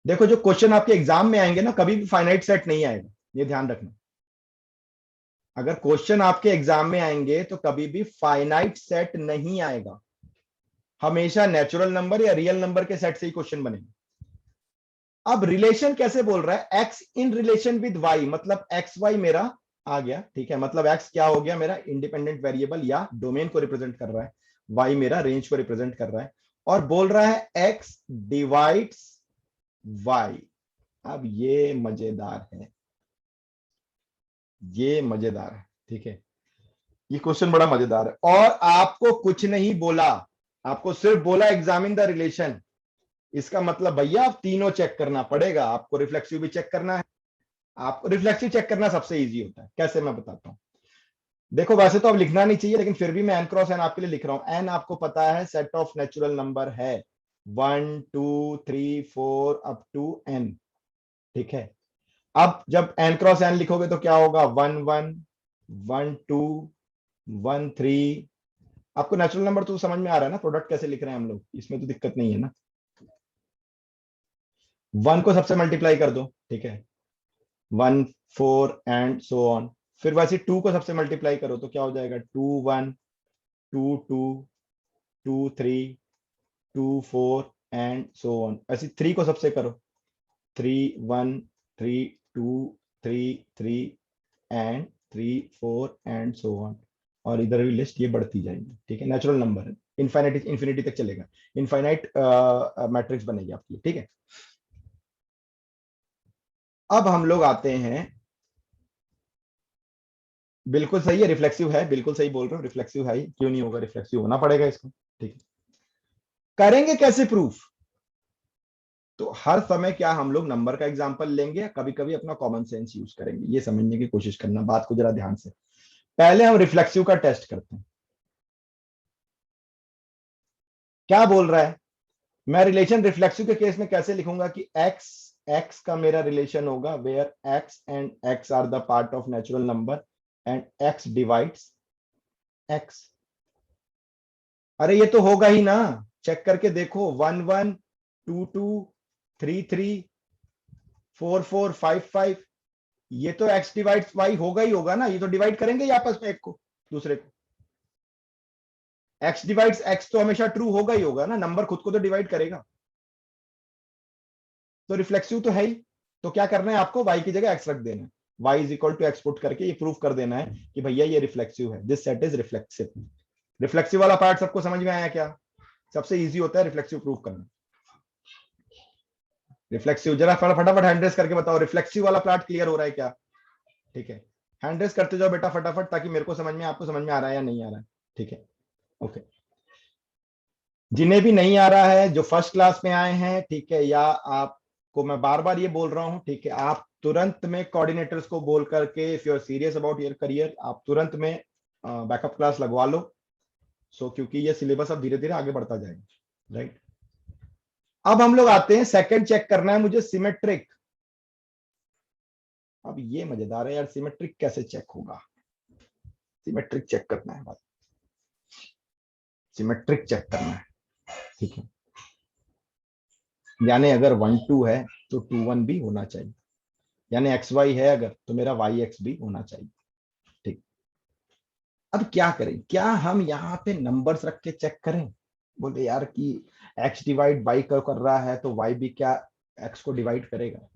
देखो जो क्वेश्चन आपके एग्जाम में आएंगे ना, कभी भी फाइनाइट सेट नहीं आएगा, ये ध्यान रखना। अगर क्वेश्चन आपके एग्जाम में आएंगे तो कभी भी फाइनाइट सेट नहीं आएगा, हमेशा नेचुरल नंबर या रियल नंबर के सेट से ही क्वेश्चन बनेंगे। अब रिलेशन कैसे बोल रहा है? X in relation with y, मतलब एक्स वाई मेरा आ गया, ठीक है, मतलब एक्स क्या हो गया मेरा? इंडिपेंडेंट वेरिएबल या डोमेन को रिप्रेजेंट कर रहा है, वाई मेरा रेंज को रिप्रेजेंट कर रहा है, और बोल रहा है एक्स डिवाइड्स वाई। अब ये मजेदार है, ये मजेदार है, ठीक है, ये क्वेश्चन बड़ा मजेदार है। और आपको कुछ नहीं बोला, आपको सिर्फ बोला एग्जामिन द रिलेशन। इसका मतलब भैया आप तीनों चेक करना पड़ेगा, आपको रिफ्लेक्सिव भी चेक करना है। आपको रिफ्लेक्सिव चेक करना सबसे इजी होता है, कैसे मैं बताता हूं। देखो वैसे तो अब लिखना नहीं चाहिए, लेकिन फिर भी मैं एन क्रॉस एन आपके लिए लिख रहा हूं। एन आपको पता है सेट ऑफ नेचुरल नंबर है 1 2 3 4 अप टू एन, ठीक है। अब जब एन क्रॉस एन लिखोगे तो क्या होगा? 1 1 1 2 1 3। आपको नेचुरल नंबर तो समझ में आ रहा है ना, प्रोडक्ट कैसे लिख रहे हैं हम लोग, इसमें तो दिक्कत नहीं है ना। 1 को सबसे मल्टीप्लाई कर दो, ठीक है, 1 4 एंड सो ऑन। फिर वैसे 2 को सबसे मल्टीप्लाई करो तो क्या हो जाएगा? 2 1 2 2 2 3 2 4 एंड सो ऑन। ऐसे 3 को सबसे करो, 3 1 3 2 3 3 एंड 3 4 एंड सो ऑन। और इधर भी लिस्ट ये बढ़ती जाएगी, ठीक है, नेचुरल नंबर है, इनफाइनाइट इंफिनिटी तक चलेगा, इनफाइनाइट मैट्रिक्स बनेगी आपकी, ठीक है। अब हम लोग आते हैं, बिल्कुल सही है, रिफ्लेक्सिव है, बिल्कुल सही बोल रहे हो, रिफ्लेक्सिव है, क्यों नहीं होगा, रिफ्लेक्सिव होना पड़ेगा इसको, ठीक है। करेंगे कैसे प्रूफ? तो हर समय क्या हम लोग नंबर का एग्जांपल लेंगे या कभी कभी अपना कॉमन सेंस यूज करेंगे, ये समझने की कोशिश करना, बात को जरा ध्यान से। पहले हम रिफ्लेक्सिव का टेस्ट करते हैं। क्या बोल रहा है, मैं रिलेशन रिफ्लेक्सिव के केस में कैसे लिखूंगा कि x x का मेरा रिलेशन होगा where x and x are the part of natural number and x divides x। अरे ये तो होगा ही ना, चेक करके देखो, 1 1 2 2 3 3 4 4 5 5, ये तो x डिवाइड्स y होगा ही होगा ना, ये तो डिवाइड करेंगे ही आपस में एक को दूसरे को। x डिवाइड्स x तो हमेशा ट्रू होगा ही होगा ना, नंबर खुद को तो डिवाइड करेगा, तो रिफ्लेक्सिव तो है ही। तो क्या करना है आपको, y की जगह x रख देना है, y is equal to x put करके ये प्रूफ कर देना है कि भैया ये रिफ्लेक्सिव है, this set is reflexive. Reflexive वाला पार्ट सबको समझ में आया क्या? सबसे इजी होता है रिफ्लेक्सिव प्रूफ करना। रिफ्लेक्सिव जरा फटाफट हैंड रेस करके बताओ, रिफ्लेक्सिव वाला पार्ट क्लियर हो रहा है क्या? ठीक है, हैंड रेस करते जाओ बेटा फटाफट, ताकि मेरे को समझ में, आपको समझ में आ रहा है या नहीं आ रहा है। ठीक है, ओके। जिन्हें भी नहीं आ रहा है, जो फर्स्ट क्लास में आए हैं, ठीक है, या आपको मैं बार बार ये बोल रहा हूं, ठीक है, आप तुरंत में कोऑर्डिनेटर्स को बोल करके, if you are serious about your career, आप तुरंत में बैकअप क्लास लगवा लो। क्योंकि ये सिलेबस अब धीरे धीरे आगे बढ़ता जाएगा, राइट। अब हम लोग आते हैं, सेकंड चेक करना है मुझे, सिमेट्रिक। अब ये मजेदार है यार, सिमेट्रिक कैसे चेक होगा? सिमेट्रिक चेक करना है, बात सिमेट्रिक चेक करना है, ठीक है। यानी अगर 1 2 है तो 2 1 भी होना चाहिए, यानी एक्स वाई है अगर, तो मेरा वाई एक्स भी होना चाहिए, ठीक। अब क्या करें, क्या हम यहाँ पे नंबर्स रख के चेक करें? बोले यार कि एक्स डिवाइड वाई कर रहा है, तो वाई भी क्या एक्स को डिवाइड करेगा?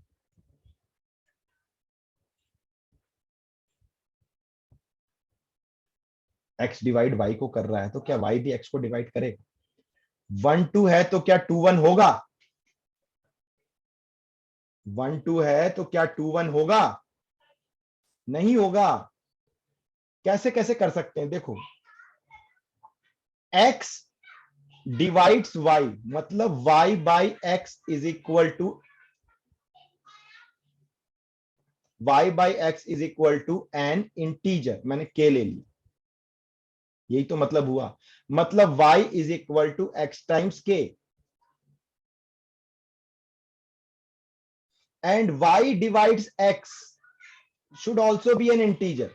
एक्स डिवाइड वाई को कर रहा है, तो क्या वाई भी एक्स को डिवाइड करेगा? 1 2 है तो क्या 2 1 होगा? 1 2 है तो क्या 2 1 होगा? नहीं होगा। कैसे कैसे कर सकते हैं, देखो, x डिवाइड्स y, मतलब y by x is equal to, y by x is equal to an integer, मैंने k ले लिया, यही तो मतलब हुआ। मतलब y is equal to x times k, and y divides x should also be an integer,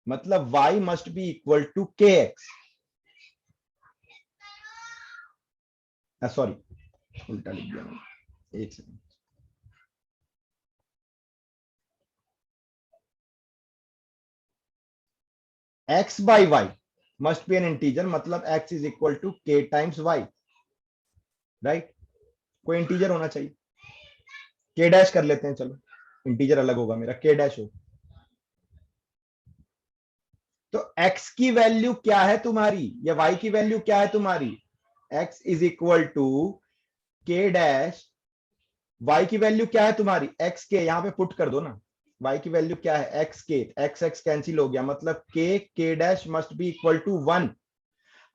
मतलब y must be equal to kx। Sorry, उल्टा लिख दिया मैंने, एक second. x by y must be an integer, मतलब x is equal to k times y, right. कोई इंटीजर होना चाहिए, k डैश कर लेते हैं, चलो इंटीजर अलग होगा, मेरा k डैश हो। तो x की वैल्यू क्या है तुम्हारी, या y की वैल्यू क्या है तुम्हारी? x is equal to k dash, y की वैल्यू क्या है तुम्हारी? x के, यहां पे पुट कर दो ना, y की वैल्यू क्या है? x के, x x कैंसिल हो गया, मतलब k dash must be equal to 1।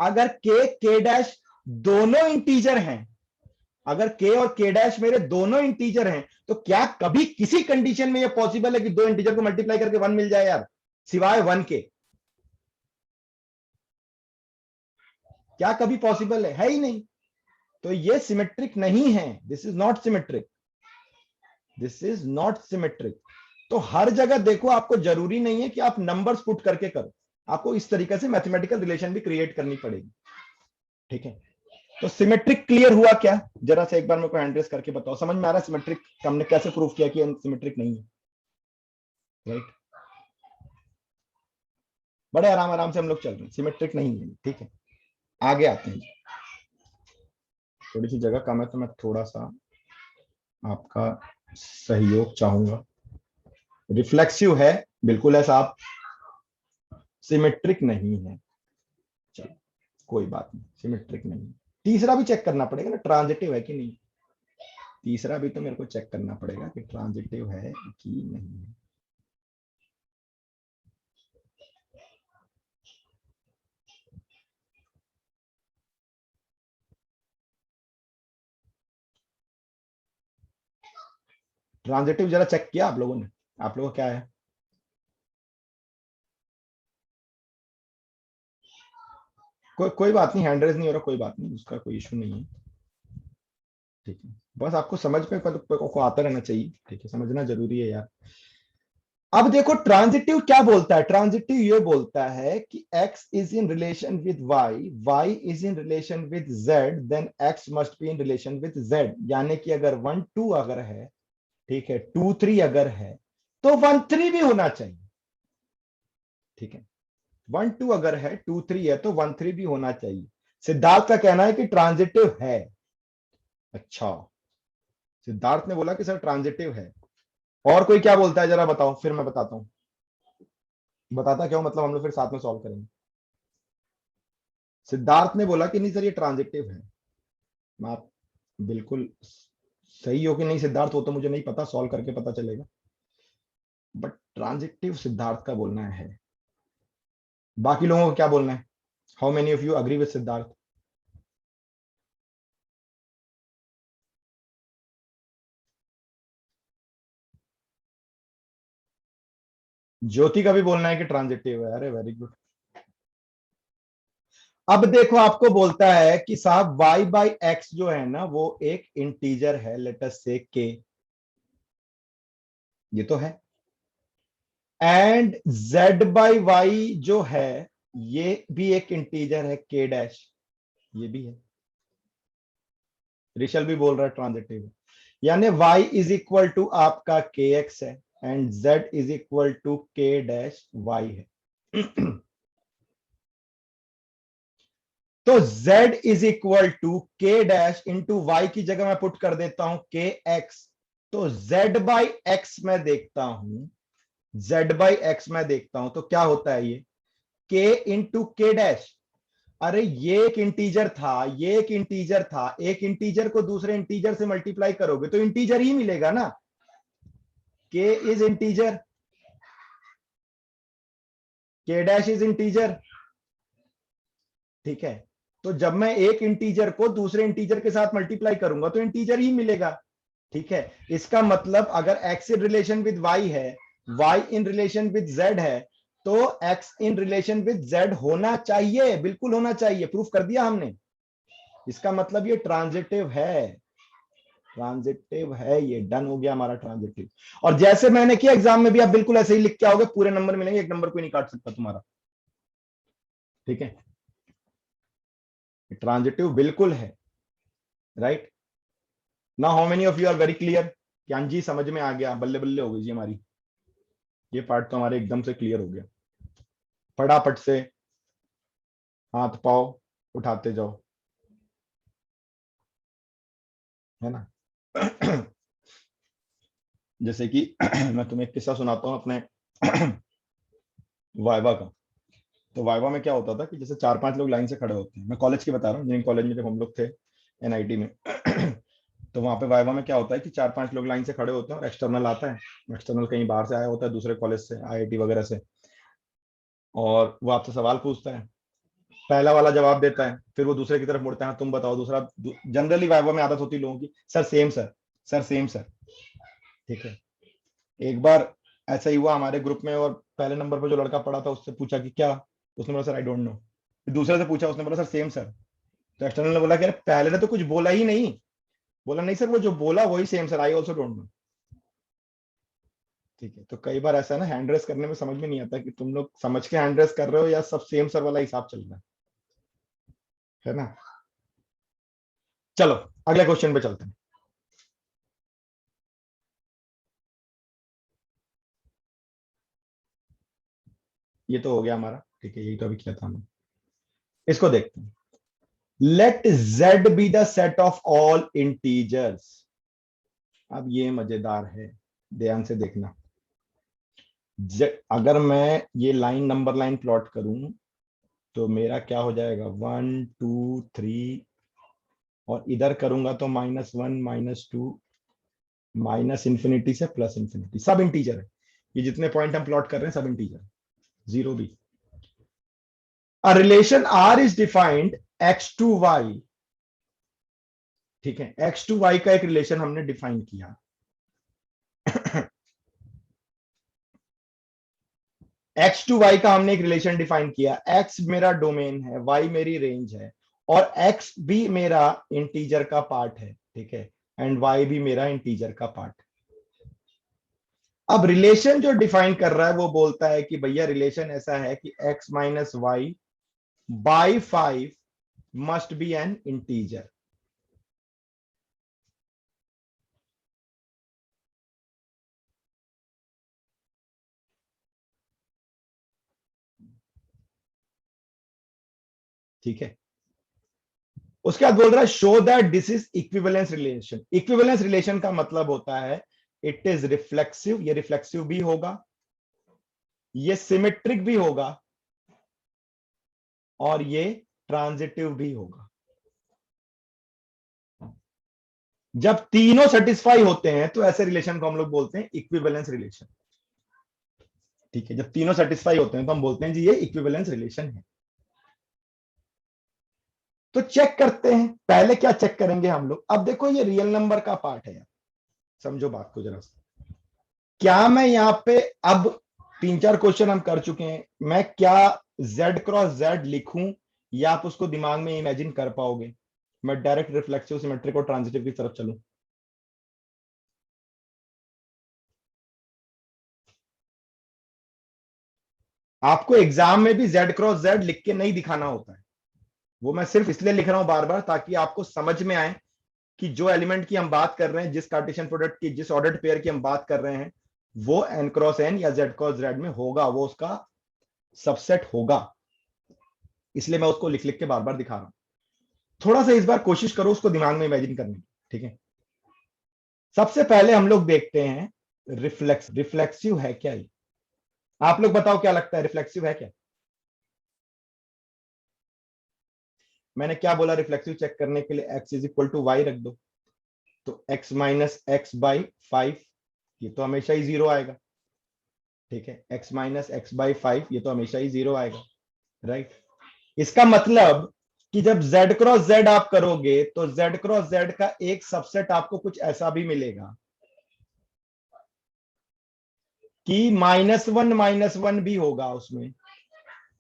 अगर k डैश दोनों इंटीजर हैं, अगर k और k डैश मेरे दोनों इंटीजर हैं, तो क्या कभी किसी कंडीशन में यह पॉसिबल है कि दो इंटीजर को मल्टीप्लाई करके 1 मिल जाए यार, सिवाय 1 के? क्या कभी पॉसिबल है ही नहीं। तो ये सिमेट्रिक नहीं है, this is not symmetric, this is not symmetric. तो हर जगह देखो, आपको जरूरी नहीं है कि आप नंबर्स पुट करके करो, आपको इस तरीके से मैथमेटिकल रिलेशन भी क्रिएट करनी पड़ेगी, ठीक है। तो सिमेट्रिक क्लियर हुआ क्या? जरा से एक बार मेरे को हैंड रेस करके बताओ, समझ में आ रहा है सिमेट्रिक हमने कैसे प्रूव किया कि सिमेट्रिक नहीं है, राइट। बड़े आराम आराम से हम लोग चल रहे हैं, सिमेट्रिक नहीं है, ठीक है। आगे आते हैं, थोड़ी सी जगह कम है तो मैं थोड़ा सा आपका सहयोग चाहूंगा। रिफ्लेक्सिव है, बिल्कुल है साहब, सिमेट्रिक नहीं है, चलो कोई बात नहीं, सिमेट्रिक नहीं। तीसरा भी चेक करना पड़ेगा ना, ट्रांजिटिव है कि नहीं, तीसरा भी तो मेरे को चेक करना पड़ेगा कि ट्रांजिटिव है कि नहीं है। ट्रांजिटिव जरा चेक किया आप लोगों ने? आप लोगों का क्या है? कोई बात नहीं, हैंड रेज नहीं हो रहा, कोई बात नहीं, उसका कोई इशू नहीं है। ठीक है, बस आपको समझ में को आता रहना चाहिए। ठीक है, समझना जरूरी है यार। अब देखो ट्रांजिटिव क्या बोलता है। ट्रांजिटिव ये बोलता है कि x is in relation with y is in relation with z, then x must be in relation with z। यानी कि अगर 1 2 अगर है, ठीक है, 2 3 अगर है, तो 1 3 भी होना चाहिए। ठीक है, 1 2 अगर है, 2 3 है, तो 1 3 भी होना चाहिए। सिद्धार्थ का कहना है कि ट्रांजिटिव है। अच्छा, सिद्धार्थ ने बोला कि सर ट्रांजिटिव है। और कोई क्या बोलता है जरा बताओ, फिर मैं बताता हूं। बताता क्यों, मतलब हम लोग फिर साथ में सॉल्व करेंगे। सिद्धार्थ ने बोला कि नहीं सर ये ट्रांजिटिव है। आप बिल्कुल सही हो कि नहीं सिद्धार्थ, वो तो मुझे नहीं पता, सॉल्व करके पता चलेगा। बट ट्रांजिटिव सिद्धार्थ का बोलना है। बाकी लोगों को क्या बोलना है? How many of you agree with Siddharth? Jyoti का भी बोलना है कि ट्रांजिटिव है। अरे वेरी गुड। अब देखो आपको बोलता है कि साहब y बाई एक्स जो है ना वो एक इंटीजर है, लेट अस से k, ये तो है। एंड z बाई वाई जो है ये भी एक इंटीजर है, k डैश, ये भी है। ऋषल भी बोल रहा है ट्रांजिटिव है। यानी y इज इक्वल टू आपका kx है and z is equal to k dash y है। तो z is equal to k dash into y की जगह मैं पुट कर देता हूं kx। तो z बाई एक्स में देखता हूं, z बाई एक्स में देखता हूं तो क्या होता है ये k इंटू के डैश। अरे ये एक इंटीजर था, ये एक इंटीजर था, एक इंटीजर को दूसरे इंटीजर से मल्टीप्लाई करोगे तो इंटीजर ही मिलेगा ना। k is integer, k dash is integer. ठीक है, तो जब मैं एक इंटीजर को दूसरे इंटीजर के साथ मल्टीप्लाई करूंगा तो इंटीजर ही मिलेगा। ठीक है, इसका मतलब अगर x in relation with y है, y in relation with z है, तो x in relation with z होना चाहिए, बिल्कुल होना चाहिए। प्रूफ कर दिया हमने। इसका मतलब ये ट्रांजिटिव है, ट्रांजिटिव है, ये डन हो गया हमारा ट्रांजिटिव। और जैसे मैंने किया एग्जाम में भी आप बिल्कुल ऐसे ही लिख के आओगे, पूरे नंबर मिलेंगे, एक नंबर कोई नहीं काट सकता तुम्हारा। ठीक है, ट्रांजिटिव बिल्कुल है, right. Now how many of you are very clear? Gyan ji समझ में आ गया, बल्ले बल्ले हो गई जी हमारी, ये पार्ट तो हमारे एकदम से क्लियर हो गया। फटाफट से हाथ पाओ उठाते जाओ, है ना। जैसे कि मैं तुम्हें एक किस्सा सुनाता हूँ अपने वाइवा का। तो वाइवा में क्या होता था कि जैसे 4 5 लोग लाइन से खड़े होते हैं, मैं कॉलेज की बता रहा हूँ, इंजीनियरिंग कॉलेज में जब हम लोग थे एनआईटी में। तो वहां पे वाइवा में क्या होता है कि 4 5 लोग लाइन से खड़े होते हैं और एक्सटर्नल आता है। एक्सटर्नल कहीं बाहर से आया होता है, दूसरे कॉलेज से, आईआईटी वगैरह से, और वो आपसे सवाल पूछता है। पहला वाला जवाब देता है, फिर वो दूसरे की तरफ मुड़ता है, हाँ, तुम बताओ दूसरा। जनरली वाइवा में आदत होती है लोगों की, sir same sir, sir same sir. ठीक है, एक बार ऐसा ही हुआ हमारे ग्रुप में, और पहले नंबर पर जो लड़का पड़ा था उससे पूछा कि क्या, उसने बोला सर आई डोंट नो। फिर दूसरे से पूछा, उसने बोला सर सेम सर। तो एक्सटर्नल ने बोला कि अरे पहले ने तो कुछ बोला ही नहीं। बोला नहीं सर, वो जो बोला वही same sir, I also don't know. ठीक है, तो कई बार ऐसा ना हैंड रेस करने में समझ में नहीं आता कि तुम लोग समझ के हैंड रेस कर रहे हो या सब सेम सर वाला हिसाब चल रहा है ना। चलो अगले क्वेश्चन पे चलते हैं। ये तो हो गया हमारा, ठीक है, यही तो अभी किया था हमने। इसको देखते हैं। Let z be the set of all integers. अब ये मजेदार है, ध्यान से देखना। अगर मैं ये लाइन नंबर लाइन प्लॉट करूं तो मेरा क्या हो जाएगा, 1 2 3, और इधर करूंगा तो -1 -2, माइनस इंफिनिटी से प्लस इंफिनिटी, सब इंटीजर है। ये जितने पॉइंट हम प्लॉट कर रहे हैं सब इंटीजर, जीरो भी। A relation R is defined x to y। ठीक है, x to y का एक रिलेशन हमने डिफाइन किया। एक्स टू वाई का हमने एक रिलेशन डिफाइन किया, एक्स मेरा डोमेन है, वाई मेरी रेंज है, और एक्स भी मेरा इंटीजर का पार्ट है, ठीक है, एंड वाई भी मेरा इंटीजर का पार्ट है। अब रिलेशन जो डिफाइन कर रहा है वो बोलता है कि भैया रिलेशन ऐसा है कि x minus y by 5 must be an integer. ठीक है, उसके बाद बोल रहा है show that this is equivalence relation. Equivalence relation का मतलब होता है इट इज रिफ्लेक्सिव, ये रिफ्लेक्सिव भी होगा, ये सिमेट्रिक भी होगा, और ये ट्रांजिटिव भी होगा। जब तीनों सेटिस्फाई होते हैं तो ऐसे रिलेशन को हम लोग बोलते हैं इक्विवेलेंस रिलेशन। ठीक है, जब तीनों सेटिस्फाई होते हैं तो हम बोलते हैं जी ये इक्विवेलेंस रिलेशन है। तो चेक करते हैं, पहले क्या चेक करेंगे हम लोग। अब देखो ये रियल नंबर का पार्ट है यार, समझो बात को जरा सा। क्या मैं यहाँ पे अब 3-4 क्वेश्चन हम कर चुके हैं, मैं क्या z क्रॉस z लिखूं या आप उसको दिमाग में इमेजिन कर पाओगे? मैं डायरेक्ट रिफ्लेक्सिव, सिमेट्रिक और ट्रांजिटिव की तरफ चलूं? आपको एग्जाम में भी z क्रॉस z लिख के नहीं दिखाना होता है, वो मैं सिर्फ इसलिए लिख रहा हूं बार बार ताकि आपको समझ में आए कि जो एलिमेंट की हम बात कर रहे हैं, जिस कार्टेशियन प्रोडक्ट की, जिस ऑर्डर्ड पेयर की हम बात कर रहे हैं, वो n क्रॉस n या z क्रॉस z में होगा, वो उसका सबसेट होगा। इसलिए मैं उसको लिख लिख के बार बार दिखा रहा हूं। थोड़ा सा इस बार कोशिश करो उसको दिमाग में इमेजिन करने की, ठीक है। सबसे पहले हम लोग देखते हैं रिफ्लेक्सिव है क्या ये? आप लोग बताओ क्या लगता है रिफ्लेक्सिव है क्या? मैंने क्या बोला रिफ्लेक्सिव चेक करने के लिए? x is equal to y रख दो, तो x माइनस एक्स बाई 5, ये तो हमेशा ही जीरो आएगा। ठीक है, x माइनस एक्स बाई 5 ये तो हमेशा ही जीरो आएगा, राइट। इसका मतलब कि जब z क्रॉस z आप करोगे तो z क्रॉस z का एक सबसेट आपको कुछ ऐसा भी मिलेगा कि -1 भी होगा उसमें,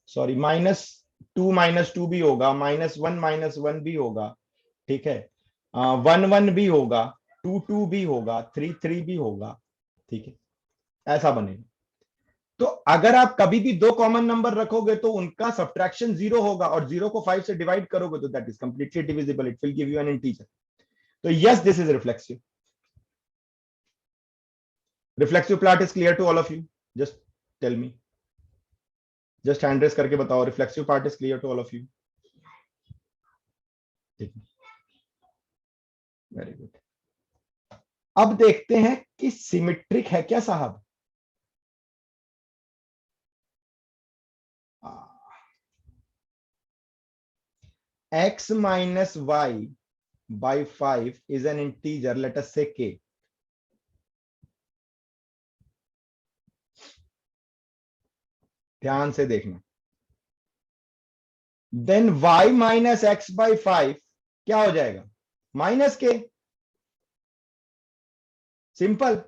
सॉरी -2 भी होगा, -1 भी होगा, ठीक है, 1 भी होगा, 2 भी होगा, 3 भी होगा, ठीक है, ऐसा बनेगा। तो अगर आप कभी भी दो कॉमन नंबर रखोगे तो उनका सब्ट्रैक्शन जीरो होगा, और जीरो को 5 से डिवाइड करोगे तो that is completely divisible, it will give you an integer. तो yes, this is reflexive. Reflexive plot is clear to all of you? Just tell me, just hand raise करके बताओ, reflexive part is clear to all of you? ठीक है, वेरी गुड। अब देखते हैं कि सिमेट्रिक है क्या साहब। x minus y by 5 is an integer, let us say k। ध्यान से देखना। देन y माइनस एक्स बाई 5 क्या हो जाएगा? माइनस के। सिंपल।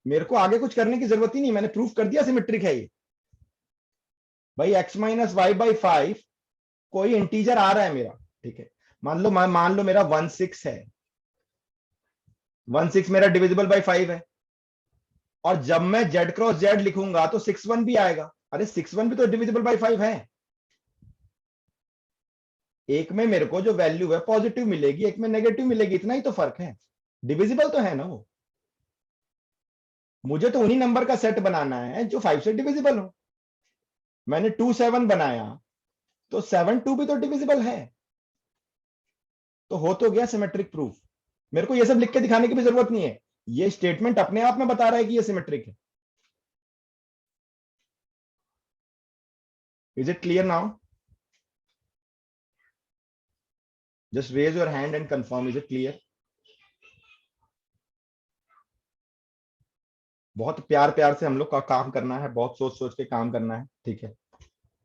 मेरे को आगे कुछ करने की जरूरत ही नहीं, मैंने प्रूफ कर दिया सिमेट्रिक है ये। भाई x माइनस वाई बाई 5 कोई इंटीजर आ रहा है मेरा, ठीक है, मान लो मेरा 1 6 है, 1 6 मेरा डिविजिबल बाई 5 है, और जब मैं z क्रॉस z लिखूंगा तो 6 1 भी आएगा। अरे 6 1 भी तो डिविजिबल बाई 5 है। एक में मेरे को जो वैल्यू है पॉजिटिव मिलेगी, एक में नेगेटिव मिलेगी, इतना ही तो फर्क है, डिविजिबल तो है ना वो। मुझे तो उन्हीं नंबर का सेट बनाना है जो 5 से डिविजिबल हो। मैंने 2 7 बनाया तो 7 2 भी तो डिविजिबल है, तो हो तो गया सिमेट्रिक प्रूफ। मेरे को ये सब लिख के दिखाने की भी जरूरत नहीं है, ये स्टेटमेंट अपने आप में बता रहा है कि ये सिमेट्रिक है। Is it clear now? Just raise your hand and confirm, is it clear? बहुत प्यार प्यार से हम लोग का काम करना है, बहुत सोच सोच के काम करना है, ठीक है।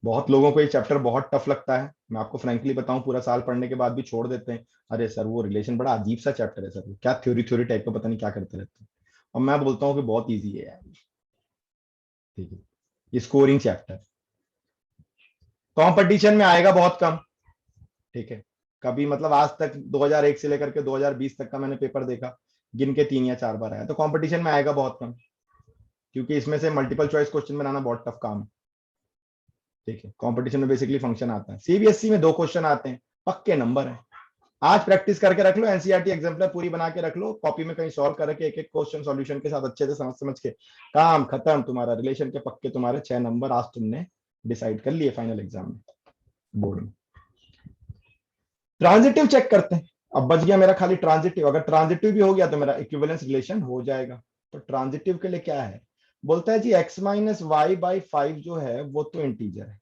बहुत लोगों को ये चैप्टर बहुत टफ लगता है, मैं आपको फ्रैंकली बताऊं, पूरा साल पढ़ने के बाद भी छोड़ देते हैं। अरे सर वो रिलेशन बड़ा अजीब सा चैप्टर है सर, वो क्या थ्योरी थ्योरी टाइप का, पता नहीं क्या करते रहते हैं। और मैं बोलता हूँ कि बहुत ईजी है यार। ठीक है, ये स्कोरिंग चैप्टर कंपटीशन में आएगा बहुत कम। ठीक है, कभी मतलब आज तक 2001 से लेकर के 2020 तक का मैंने पेपर देखा, गिन के 3 या 4 बार आया, तो कंपटीशन में आएगा बहुत कम, क्योंकि इसमें से मल्टीपल चॉइस क्वेश्चन बनाना बहुत टफ काम है। ठीक है, कंपटीशन में बेसिकली फंक्शन आता है, सीबीएसई में 2 क्वेश्चन आते हैं, पक्के नंबर है। आज प्रैक्टिस करके रख लो, एनसीईआरटी एग्जाम्पलर पूरी बना के रख लो, कॉपी में कहीं सॉल्व करके एक एक क्वेश्चन सॉल्यूशन के साथ अच्छे से समझ समझ के, काम खत्म, तुम्हारा रिलेशन के पक्के तुम्हारे 6 नंबर आज तुमने डिसाइड कर लिए फाइनल एग्जाम में, बोर्ड में। ट्रांजिटिव चेक करते हैं, अब बच गया मेरा खाली ट्रांजिटिव, अगर ट्रांजिटिव भी हो गया तो मेरा इक्विवेलेंस रिलेशन हो जाएगा। तो ट्रांजिटिव के लिए क्या है, बोलता है जी x माइनस वाई बाई 5 जो है वो तो इंटीजर है।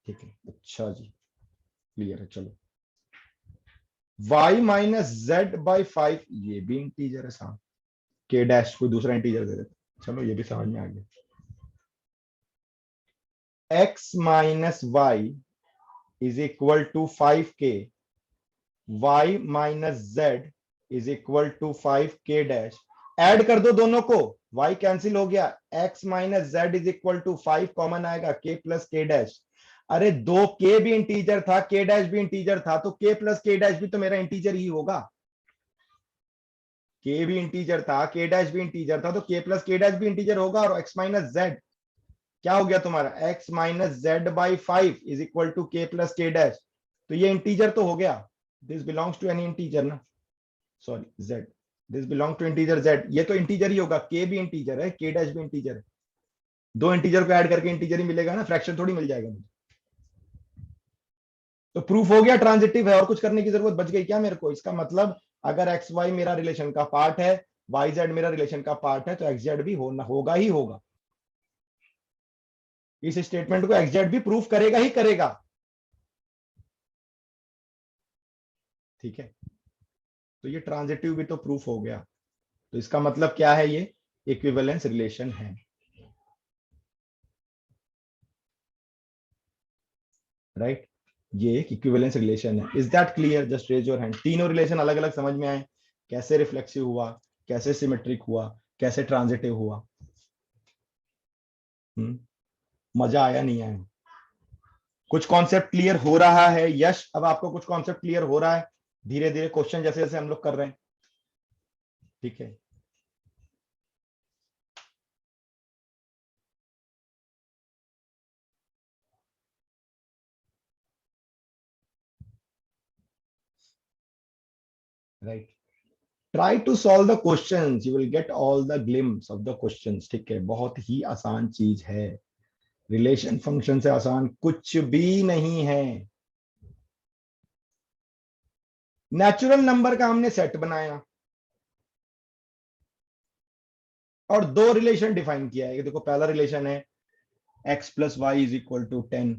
ठीक है, अच्छा जी, क्लियर है। चलो, y माइनस जेड बाई 5 ये भी इंटीजर है साहब, के डैश कोई दूसरा इंटीजर दे देते, चलो ये भी समझ में आ गया। x minus y is equal to 5k, y minus z is equal to 5k dash, add कर दो दोनों को, y कैंसिल हो गया, x minus z is equal to 5 common आएगा, k प्लस k डैश। अरे दो k भी इंटीजर था, k डैश भी इंटीजर था, तो k प्लस k डैश भी तो मेरा इंटीजर ही होगा। k भी इंटीजर था, k डैश भी इंटीजर था, तो k प्लस k डैश भी इंटीजर होगा। और x माइनस जेड क्या हो गया तुम्हारा, x minus z by 5 is equal to k plus k dash, तो ये इंटीजर तो हो गया, this belongs to any integer ना, sorry z, this belong to integer z, ये तो इंटीजर ही होगा, k भी इंटीजर है, k डैश भी इंटीजर है, दो इंटीजर को ऐड करके इंटीजर ही मिलेगा ना, फ्रैक्शन थोड़ी मिल जाएगा मुझे। तो प्रूफ हो गया ट्रांजिटिव है, और कुछ करने की जरूरत बच गई क्या मेरे को, इसका मतलब अगर एक्स वाई मेरा रिलेशन का पार्ट है, वाई जेड मेरा रिलेशन का पार्ट है, तो एक्स जेड भी होगा ही होगा, इस स्टेटमेंट को एक्स जेड भी प्रूफ करेगा ही करेगा। ठीक है, तो ये ट्रांजिटिव भी तो प्रूफ हो गया, तो इसका मतलब क्या है, ये इक्विवेलेंस रिलेशन है, राइट। ये एक इक्विवेलेंस रिलेशन है, is that clear, just raise your hand. तीनों रिलेशन अलग अलग समझ में आए, कैसे रिफ्लेक्सिव हुआ, कैसे सिमेट्रिक हुआ, कैसे ट्रांजिटिव हुआ। मजा आया नहीं आया, कुछ कॉन्सेप्ट क्लियर हो रहा है यश, अब आपको कुछ कॉन्सेप्ट क्लियर हो रहा है धीरे धीरे, क्वेश्चन जैसे जैसे हम लोग कर रहे हैं। ठीक है, right, try to solve the questions, you will get all the glimpse of the questions. ठीक है, बहुत ही आसान चीज है, रिलेशन फंक्शन से आसान कुछ भी नहीं है। नेचुरल नंबर का हमने सेट बनाया और दो रिलेशन डिफाइन किया है, देखो पहला रिलेशन है x plus y is equal to 10,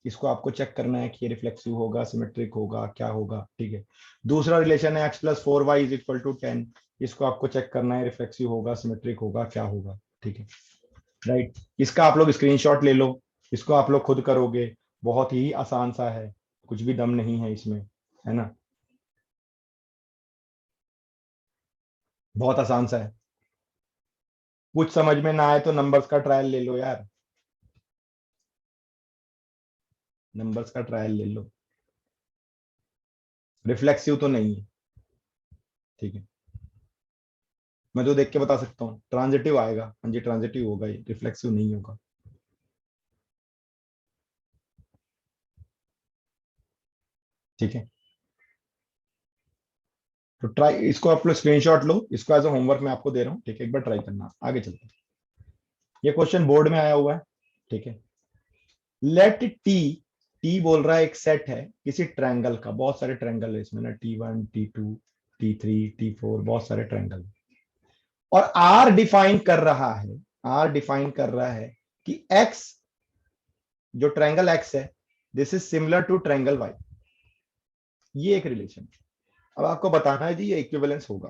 इसको आपको चेक करना है कि ये रिफ्लेक्सिव होगा, सिमेट्रिक होगा, क्या होगा। ठीक है, दूसरा रिलेशन है x+4y इज इक्वल टू 10, इसको आपको चेक करना है रिफ्लेक्सिव होगा, सिमेट्रिक होगा, क्या होगा। ठीक है, राइट, इसका आप लोग स्क्रीनशॉट ले लो, इसको आप लोग खुद करोगे, बहुत ही आसान सा है, कुछ भी दम नहीं है इसमें, है ना, बहुत आसान सा है। कुछ समझ में ना आए तो नंबर्स का ट्रायल ले लो यार, नंबर्स का ट्रायल ले लो, रिफ्लेक्सिव तो नहीं है। ठीक है, मैं तो देख के बता सकता हूँ, ट्रांजिटिव आएगा, हाँ जी ट्रांजिटिव होगा, ये रिफ्लेक्सिव नहीं होगा। ठीक है, तो ट्राई, इसको आप लोग स्क्रीनशॉट लो, इसको एज अ होमवर्क मैं आपको दे रहा हूँ। ठीक है, एक बार ट्राई करना, आगे चलते हैं। ये क्वेश्चन बोर्ड में आया हुआ है। ठीक है, लेट टी, टी बोल रहा है एक सेट है किसी ट्रायंगल का, बहुत सारे ट्रायंगल है इसमें ना, T1 T2 T3 T4, बहुत सारे ट्रायंगल, और आर डिफाइन कर रहा है, आर डिफाइन कर रहा है कि एक्स, जो ट्रायंगल एक्स है, this is similar to triangle y, ये एक रिलेशन। अब आपको बताना है जी ये इक्विवेलेंस होगा,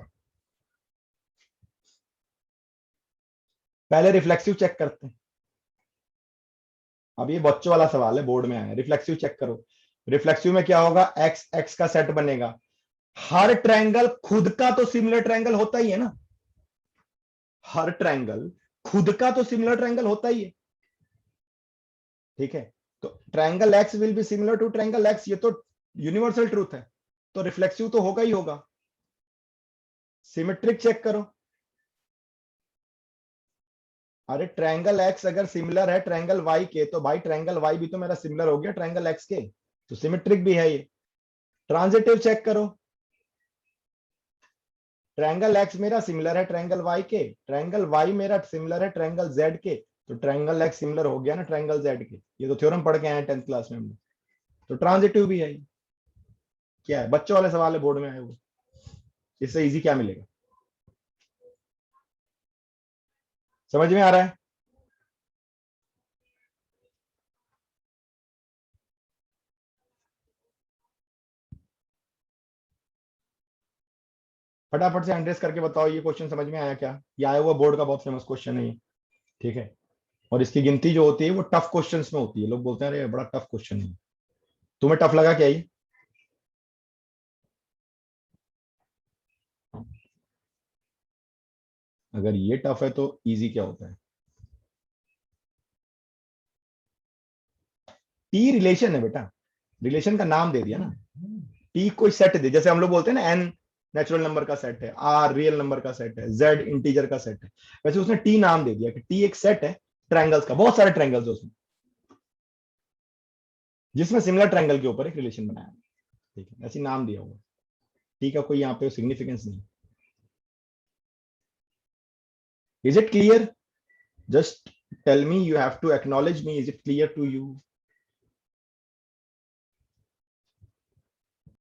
पहले रिफ्लेक्सिव चेक करते हैं। अब ये बच्चों वाला सवाल है, बोर्ड में आया, रिफ्लेक्सिव चेक करो। रिफ्लेक्सिव में क्या होगा, एक्स एक्स का सेट बनेगा। हर ट्रायंगल खुद का तो सिमिलर ट्रायंगल होता ही है ना, हर ट्रायंगल खुद का तो सिमिलर ट्रायंगल होता ही है, ठीक है। तो triangle X will be similar to triangle X, ये तो यूनिवर्सल ट्रूथ है, तो रिफ्लेक्सिव तो होगा ही होगा। सिमेट्रिक चेक करो, अरे ट्रायंगल एक्स अगर सिमिलर है ट्रायंगल वाई के, तो भाई ट्रायंगल वाई भी तो मेरा सिमिलर हो गया ट्रायंगल एक्स के, तो सिमेट्रिक भी है ये। ट्रांजिटिव चेक करो, ट्रायंगल एक्स मेरा सिमिलर है ट्रायंगल वाई के, ट्रायंगल वाई मेरा सिमिलर है ट्रायंगल जेड के, तो ट्रायंगल एक्स सिमिलर हो गया ना ट्रायंगल जेड के, ये तो थ्योरम पढ़ के आए 10th क्लास में हम लोग। तो ट्रांजिटिव भी है ये। क्या है, बच्चों वाले सवाल है बोर्ड में आए वो, इससे इजी क्या मिलेगा, समझ में आ रहा है। फटाफट से एंड्रेस करके बताओ ये क्वेश्चन समझ में आया क्या, ये आया हुआ बोर्ड का बहुत फेमस क्वेश्चन है ये, ठीक है। और इसकी गिनती जो होती है वो टफ क्वेश्चंस में होती है, लोग बोलते हैं अरे बड़ा टफ क्वेश्चन है, तुम्हें टफ लगा क्या ये। अगर ये टफ है तो इजी क्या होता है। टी रिलेशन है बेटा, रिलेशन का नाम दे दिया ना, टी कोई सेट दे, जैसे हम लोग बोलते हैं ना एन नेचुरल नंबर का सेट है, आर रियल नंबर का सेट है, जेड इंटीजर का सेट है, वैसे उसने टी नाम दे दिया कि टी एक सेट है ट्रायंगल्स का, बहुत सारे ट्रायंगल्स है उसमें, जिसमें सिमिलर ट्रायंगल के ऊपर एक रिलेशन बनाया, ठीक है, ऐसी नाम दिया हुआ। टी का कोई यहाँ पे सिग्निफिकेंस नहीं। Is it clear, just tell me, you have to acknowledge me, is it clear to you.